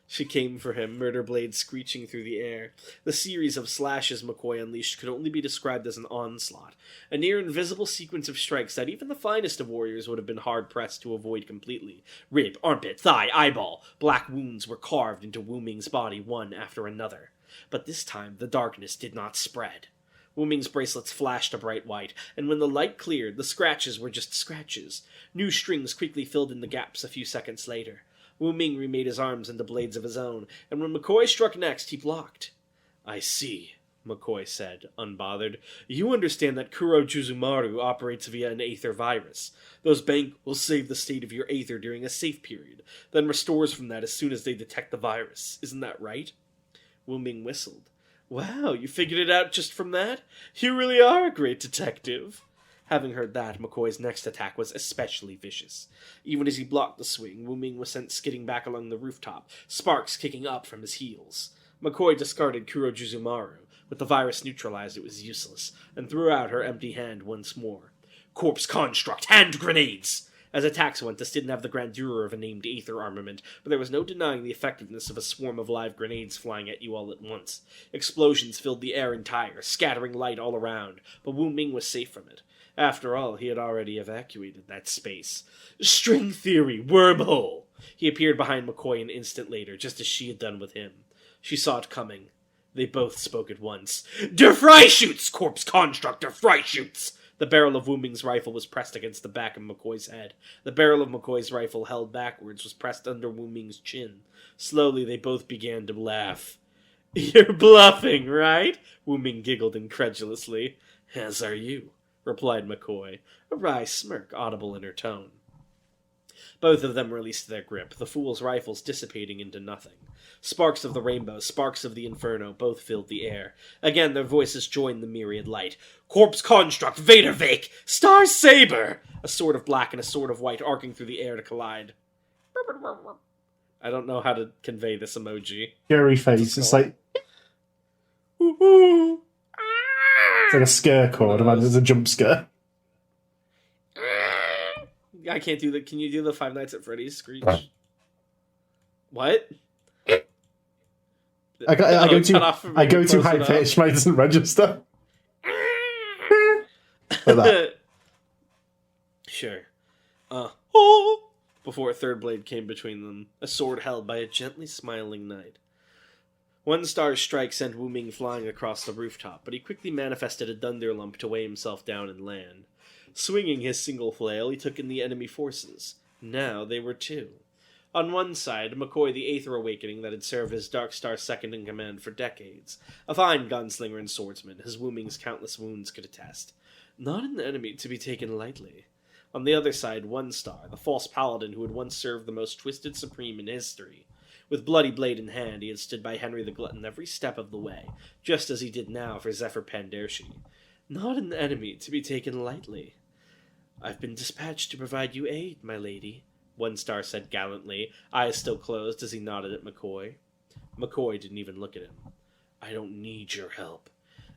She came for him, murder blades screeching through the air. The series of slashes McCoy unleashed could only be described as an onslaught, a near-invisible sequence of strikes that even the finest of warriors would have been hard-pressed to avoid completely. Rib, armpit, thigh, eyeball. Black wounds were carved into Wu Ming's body one after another. But this time, the darkness did not spread. Wu Ming's bracelets flashed a bright white, and when the light cleared, the scratches were just scratches. New strings quickly filled in the gaps a few seconds later. Wu Ming remade his arms into blades of his own, and when McCoy struck next, he blocked. I see, McCoy said, unbothered. You understand that Kuro Juzumaru operates via an Aether virus. Those banks will save the state of your Aether during a safe period, then restores from that as soon as they detect the virus. Isn't that right? Wu Ming whistled. Wow, you figured it out just from that? You really are a great detective. Having heard that, McCoy's next attack was especially vicious. Even as he blocked the swing, Wu Ming was sent skidding back along the rooftop, sparks kicking up from his heels. McCoy discarded Kuro Juzumaru. With the virus neutralized, it was useless, and threw out her empty hand once more. Corpse construct! Hand grenades! As attacks went, this didn't have the grandeur of a named Aether armament, but there was no denying the effectiveness of a swarm of live grenades flying at you all at once. Explosions filled the air entire, scattering light all around, but Wu Ming was safe from it. After all, he had already evacuated that space. String theory, wormhole! He appeared behind McCoy an instant later, just as she had done with him. She saw it coming. They both spoke at once. Der Freischütz! Corpse construct, der Freischütz! The barrel of Wu Ming's rifle was pressed against the back of McCoy's head. The barrel of McCoy's rifle, held backwards, was pressed under Wu Ming's chin. Slowly, they both began to laugh. You're bluffing, right? Wu Ming giggled incredulously. As are you, replied McCoy, a wry smirk audible in her tone. Both of them released their grip, the fool's rifles dissipating into nothing. Sparks of the rainbow, sparks of the inferno, both filled the air. Again their voices joined the myriad light. Corpse construct, Vadervake, Star Saber! A sword of black and a sword of white arcing through the air to collide. I don't know how to convey this emoji. Scary face. It's like a scare chord. Imagine it's a jump scare. I can't do that. Can you do the Five Nights at Freddy's screech? What? I go too high pitch. Mine doesn't register. Like that. Sure. Before a third blade came between them, a sword held by a gently smiling knight. One star's strike sent Wu Ming flying across the rooftop, but he quickly manifested a thunder lump to weigh himself down and land. Swinging his single flail, he took in the enemy forces. Now they were two. On one side, McCoy the Aether Awakening that had served as Dark Star's second-in-command for decades. A fine gunslinger and swordsman, as Wu Ming's countless wounds could attest. Not an enemy to be taken lightly. On the other side, One Star, the false paladin who had once served the most twisted supreme in history. With bloody blade in hand, he had stood by Henry the Glutton every step of the way, just as he did now for Zephyr Pandershi. Not an enemy to be taken lightly. "I've been dispatched to provide you aid, my lady," One Star said gallantly, eyes still closed as he nodded at McCoy. McCoy didn't even look at him. "I don't need your help.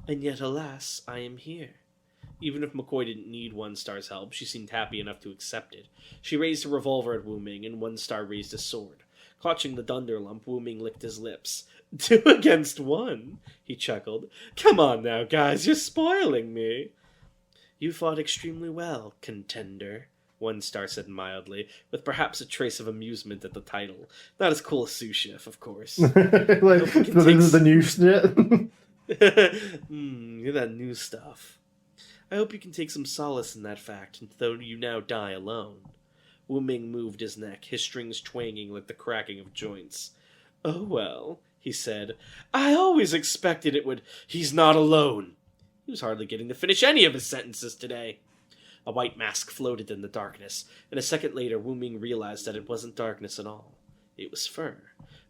And yet, alas, I am here." Even if McCoy didn't need One Star's help, she seemed happy enough to accept it. She raised a revolver at Wu Ming, and One Star raised his sword. Clutching the thunder lump, Wu Ming licked his lips. 2 against 1, he chuckled. "Come on now, guys, you're spoiling me." "You fought extremely well, contender," One Star said mildly, with perhaps a trace of amusement at the title. Not as cool as sous chef, of course. Like, this is the new shit. You're that new stuff. "I hope you can take some solace in that fact, though you now die alone." Wu Ming moved his neck, his strings twanging like the cracking of joints. "Oh well," he said. "I always expected it would. He's not alone." He was hardly getting to finish any of his sentences today. A white mask floated in the darkness, and a second later Wu Ming realized that it wasn't darkness at all. It was fur.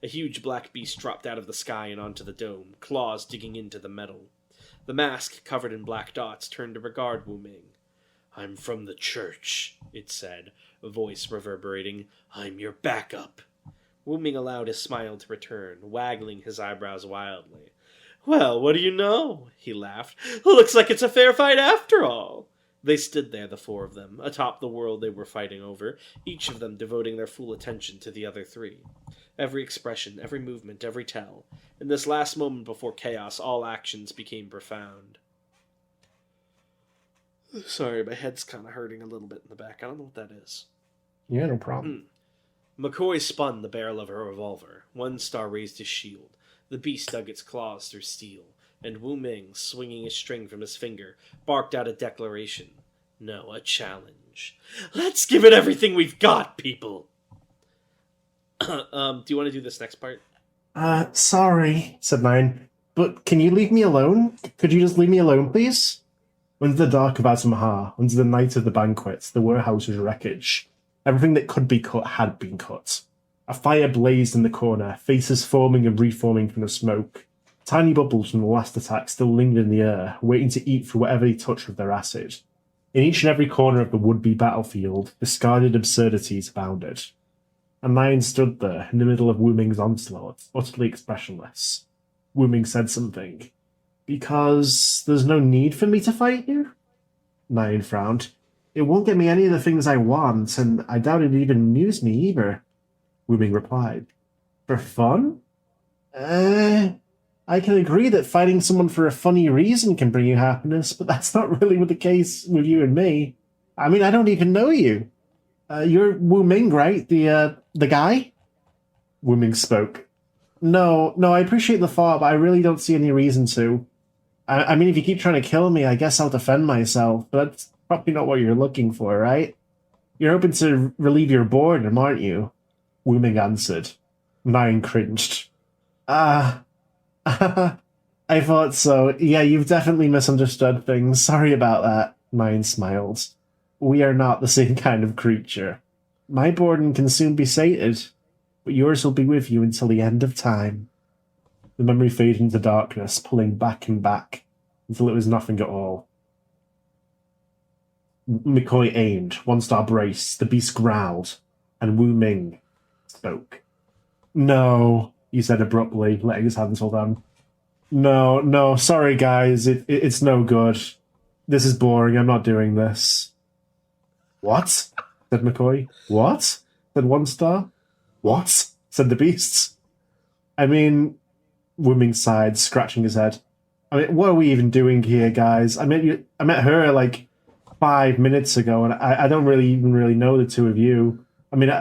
A huge black beast dropped out of the sky and onto the dome, claws digging into the metal. The mask, covered in black dots, turned to regard Wu Ming. "I'm from the church," it said, a voice reverberating. "I'm your backup." Wu Ming allowed his smile to return, waggling his eyebrows wildly. "Well, what do you know?" he laughed. "Looks like it's a fair fight after all." They stood there, the four of them, atop the world they were fighting over, each of them devoting their full attention to the other three. Every expression, every movement, every tell. In this last moment before chaos, all actions became profound. Sorry, my head's kind of hurting a little bit in the back. I don't know what that is. Yeah, no problem. McCoy spun the barrel of her revolver. One Star raised his shield. The beast dug its claws through steel, and Wu Ming, swinging a string from his finger, barked out a declaration. No, a challenge. "Let's give it everything we've got, people!" Do you want to do this next part? Sorry, said Nine, but can you leave me alone? Could you just leave me alone, please? Under the dark of Azumahar, under the night of the banquets, the warehouse was wreckage. Everything that could be cut had been cut. A fire blazed in the corner, faces forming and reforming from the smoke. Tiny bubbles from the last attack still lingered in the air, waiting to eat through whatever they touched with their acid. In each and every corner of the would-be battlefield, discarded absurdities abounded. And Nine stood there, in the middle of Wu Ming's onslaught, utterly expressionless. Wu Ming said something. "Because there's no need for me to fight you?" Nine frowned. "It won't get me any of the things I want, and I doubt it even amuse me either." Wu Ming replied. "For fun? I can agree that fighting someone for a funny reason can bring you happiness, but that's not really the case with you and me. I mean, I don't even know you. You're Wu Ming, right? The guy?" Wu Ming spoke. No, I appreciate the thought, but I really don't see any reason to. I mean, if you keep trying to kill me, I guess I'll defend myself, but that's probably not what you're looking for, right? You're hoping to relieve your boredom, aren't you? Wu Ming answered. Nine cringed. I thought so. Yeah, you've definitely misunderstood things. Sorry about that. Nine smiled. We are not the same kind of creature. My boredom can soon be sated, but yours will be with you until the end of time. The memory faded into darkness, pulling back and back, until it was nothing at all. McCoy aimed, One Star braced, the beast growled, and Wu Ming spoke. "No," he said abruptly, letting his hands fall down. No, sorry guys, it's no good. This is boring, I'm not doing this." "What?" said McCoy. "What?" said One Star. "What?" said the beasts. I mean, Wu Ming sighed, scratching his head. I mean, what are we even doing here, guys? I met her like 5 minutes ago, and I don't really know the two of you. I mean,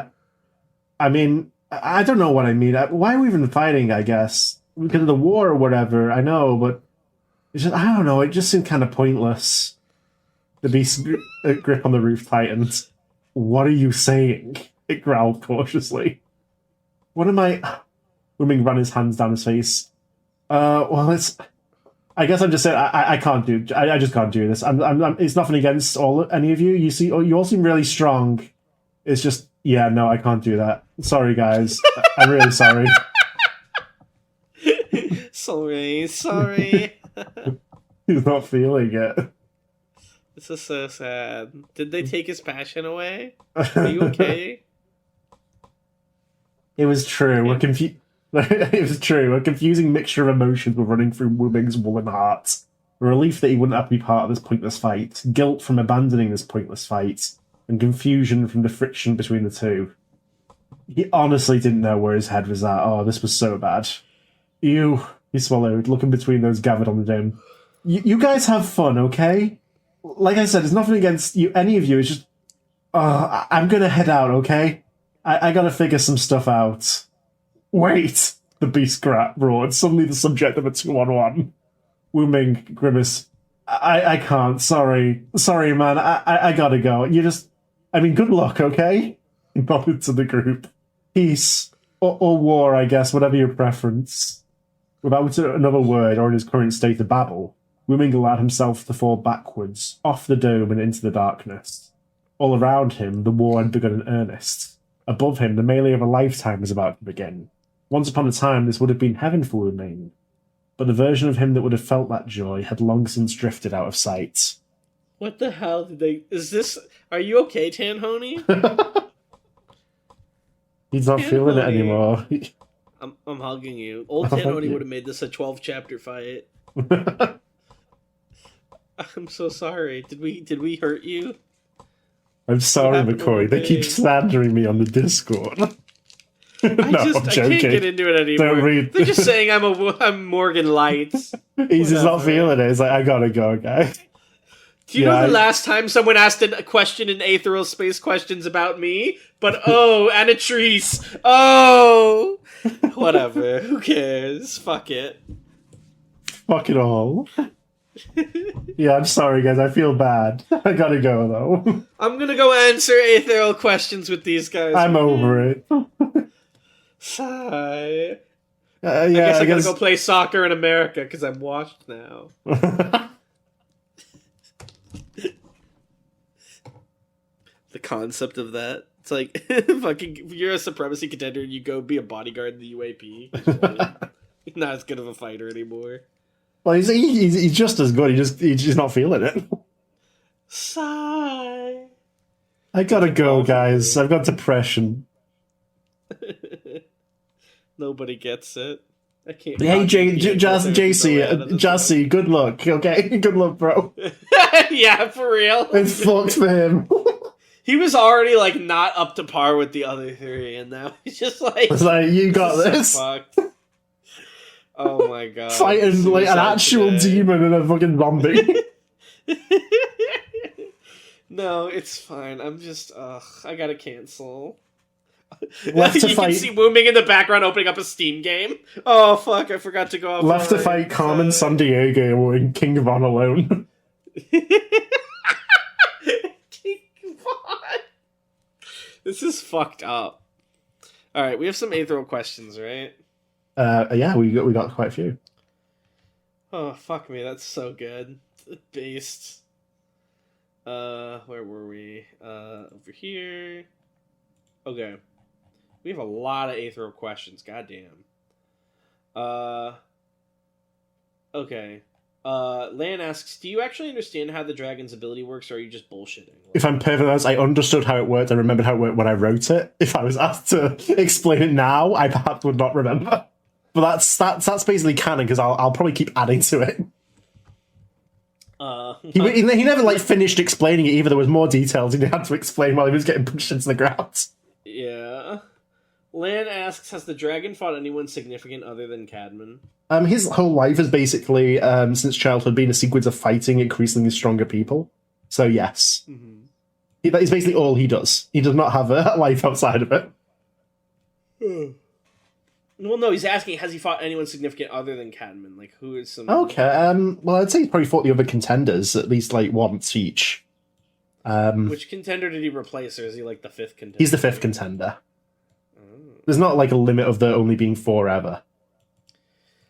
I don't know what I mean. Why are we even fighting, I guess? because of the war or whatever. I know, but it's just, I don't know. It just seemed kind of pointless. The beast's grip on the roof tightened. What are you saying? It growled cautiously. What am I? Wiming ran his hands down his face. Well, it's. I guess I'm just saying I can't do. I just can't do this. It's nothing against any of you. You all seem really strong. It's just, yeah, no, I can't do that. Sorry, guys. I'm really sorry. Sorry. He's not feeling it. This is so sad. Did they take his passion away? Are you okay? It was true. It was true. A confusing mixture of emotions were running through Wubing's woolen heart. A relief that he wouldn't have to be part of this pointless fight, guilt from abandoning this pointless fight, and confusion from the friction between the two. He honestly didn't know where his head was at. Oh, this was so bad. He swallowed, looking between those gathered on the dome. You guys have fun, okay? Like I said, it's nothing against you, any of you. It's just, I'm gonna head out, okay? I gotta figure some stuff out. Wait! The beast roared, suddenly the subject of a 2-on-1. Wuming grimace. I can't, sorry. Sorry, man, I gotta go. Good luck, okay? He nodded to the group. Peace. Or war, I guess, whatever your preference. Without another word, or in his current state of babble, Wuming allowed himself to fall backwards, off the dome and into the darkness. All around him, the war had begun in earnest. Above him, the melee of a lifetime was about to begin. Once upon a time, this would have been heaven for Wuming. But the version of him that would have felt that joy had long since drifted out of sight. What the hell did they... Are you okay, Tanhoney? He's not feeling it anymore. I'm hugging you. Old Tanhoney would have made this a 12-chapter fight. I'm so sorry. Did we hurt you? I'm sorry, McCoy. They keep slandering me on the Discord. I can't get into it anymore. They're just saying I'm Morgan Lights. He's just not feeling it. He's like, I gotta go, guys. Do you know the last time someone asked a question in Aetheral Space questions about me? But Anatrice. Oh! Whatever. Who cares? Fuck it. Fuck it all. Yeah, I'm sorry, guys. I feel bad. I gotta go, though. I'm gonna go answer Aetheral questions with these guys. I'm over it. Sigh. I guess I gotta go play soccer in America because I'm washed now. The concept of that. It's like, fucking, you're a supremacy contender and you go be a bodyguard in the UAP. You're not as good of a fighter anymore. Well, he's just as good. He's just not feeling it. Sigh. I gotta go, guys. I've got depression. Nobody gets it. I can't. Hey, JC, good luck, okay? Good luck, bro. Yeah, for real. It's fucked for him. He was already, like, not up to par with the other three, and now he's just like... It's like, you got this. So fucked. Oh my god. Fighting, like, an actual demon and a fucking zombie. No, it's fine. I'm just, I gotta cancel. Left to you fight... can see Wuming in the background opening up a Steam game. Oh, fuck, I forgot to go off. Left to fight Carmen Sandiego in King Von alone. King Von! This is fucked up. Alright, we have some Aetheral questions, right? Yeah, we got quite a few. Oh, fuck me, that's so good. Based. Where were we? Over here. Okay. We have a lot of Aetheral questions, goddamn. Okay. Lan asks, do you actually understand how the dragon's ability works, or are you just bullshitting? If I'm perfectly honest, I understood how it worked. I remembered how it worked when I wrote it. If I was asked to explain it now, I perhaps would not remember. But that's basically canon, because I'll probably keep adding to it. He never, like, finished explaining it either. There was more details he had to explain while he was getting pushed into the ground. Yeah. Lan asks, has the dragon fought anyone significant other than Cadman? His whole life has basically, since childhood, been a sequence of fighting increasingly stronger people. So, yes. Mm-hmm. That is basically all he does. He does not have a life outside of it. Well, no, he's asking, has he fought anyone significant other than Cadman? Like, who is some... Okay, well, I'd say he's probably fought the other contenders at least, like, once each. Which contender did he replace, or is he, like, the 5th contender? He's the 5th contender. Oh. There's not, like, a limit of there only being 4 ever.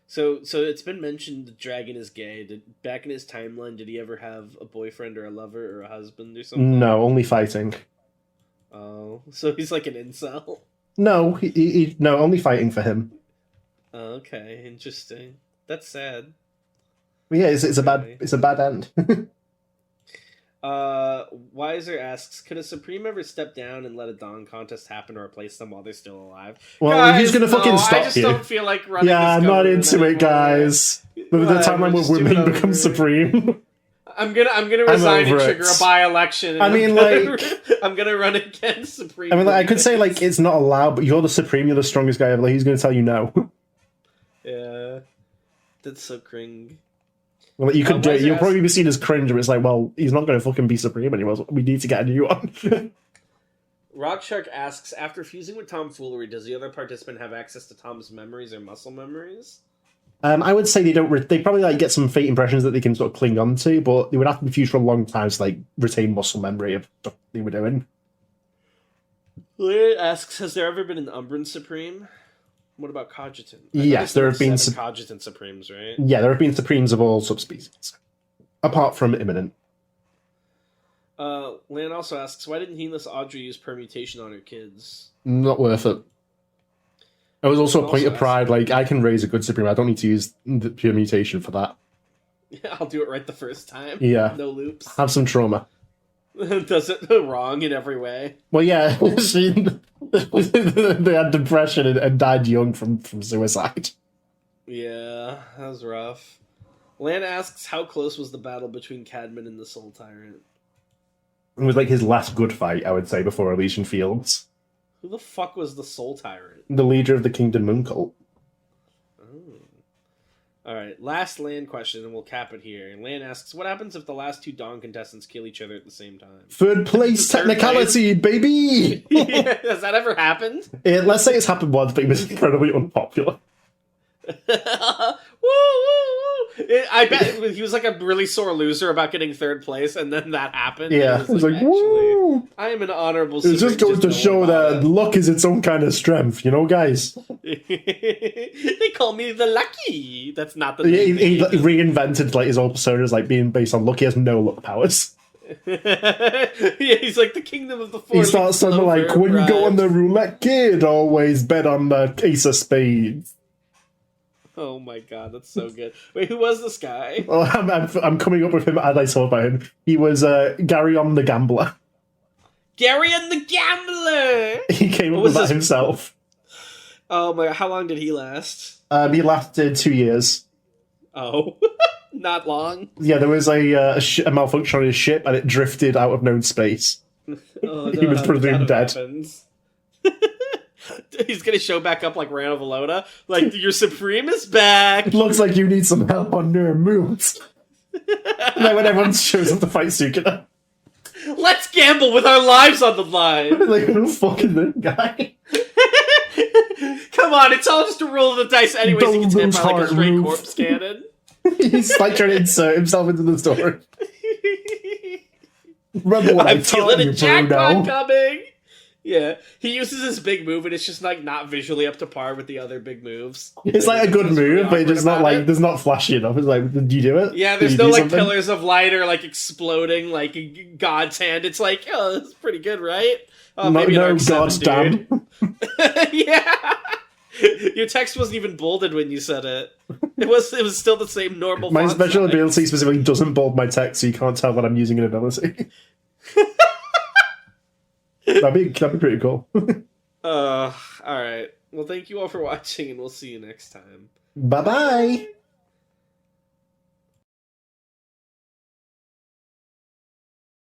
So it's been mentioned the dragon is gay. Back in his timeline, did he ever have a boyfriend or a lover or a husband or something? No, only fighting. Oh, so he's like an incel? No, no, only fighting for him. Oh, okay, interesting. That's sad. But yeah, it's a bad end. Wiser asks, could a Supreme ever step down and let a Dawn contest happen to replace them while they're still alive? Well, guys, who's gonna fucking stop you? I just don't feel like running Yeah, this I'm not government into it, anymore. guys. But the timeline where women become supreme. I'm gonna resign and over trigger it. a by-election. And I mean, I'm gonna run against Supreme. I mean, like, I could say, like, it's not allowed, but you're the Supreme, you're the strongest guy ever. Like, he's going to tell you no. Yeah. That's so cringe. Well, you could do it. You'll Wiser probably be seen as cringe, but it's like, well, he's not going to fucking be Supreme anymore. So we need to get a new one. Rockshark asks, after fusing with tomfoolery, does the other participant have access to Tom's memories or muscle memories? I would say they don't. They probably like get some fate impressions that they can sort of cling on to, but they would have to be fused for a long time to like retain muscle memory of stuff they were doing. Leah asks, has there ever been an Umbran Supreme? What about Cogitant? Yes, there have been 7 Cogitant Supremes, right? Yeah, there have been Supremes of all subspecies, apart from Imminent. Lan also asks, why didn't Heedless Audrey use permutation on her kids? Not worth it. It was also a point of pride. Like, I can raise a good Supreme. I don't need to use the pure mutation for that. Yeah, I'll do it right the first time. Yeah. No loops. Have some trauma. Does it wrong in every way? Well, yeah. They had depression and died young from suicide. Yeah, that was rough. Lan asks, how close was the battle between Cadman and the Soul Tyrant? It was like his last good fight, I would say, before Elysian Fields. Who the fuck was the Soul Tyrant? The leader of the Kingdom Moon Cult. Alright, last Lan question, and we'll cap it here. And Lan asks, what happens if the last 2 Dawn contestants kill each other at the same time? Third place technicality, baby! Yeah, has that ever happened? Let's say it's happened once, but it was incredibly unpopular. Woo, woo, woo. I bet he was like a really sore loser about getting 3rd place, and then that happened. Yeah, it was like, woo! I am an honourable It just goes to show that luck is its own kind of strength, you know, guys? They call me the Lucky. That's not the He name. reinvented like his whole persona as like being based on luck. He has no luck powers. Yeah, he's like the kingdom of the force. He starts something like, when you go on the roulette, kid, always bet on the ace of spades. Oh my god, that's so good. Wait, who was this guy? Well, I'm coming up with him as I saw about him. He was Gary on the Gambler. Gary and the Gambler! He came up with that himself. Oh my, how long did he last? He lasted 2 years. Oh, not long. Yeah, there was a malfunction on his ship and it drifted out of known space. Oh, He was presumed dead. He's gonna show back up like Rana Valona. Like, your Supreme is back! Looks like you need some help on your moves. And then when everyone shows up to fight Sukuna. Let's gamble with our lives on the line! Like, who fucking this guy? Come on, it's all just a roll of the dice anyways. He gets hit Lose by like a heart, straight Roof. corpse cannon. He's like trying to insert himself into the story. Remember what I'm I told feeling you, a jackpot Bruno? coming! Yeah, he uses his big move and it's just like not visually up to par with the other big moves. It's like a good It's really move, but it's awkward not about like it. there's not flashy enough. It's like, did you do it? Yeah, Did there's you no do like something? pillars of light or like exploding like God's hand. It's like, oh, that's pretty good, right? Oh, maybe an Arc 7, damn. dude. Yeah. Your text wasn't even bolded when you said it. It was still the same normal. My font special size. ability specifically doesn't bold my text, so you can't tell that I'm using an ability. that'd be pretty cool. Alright. Well, thank you all for watching, and we'll see you next time. Bye-bye!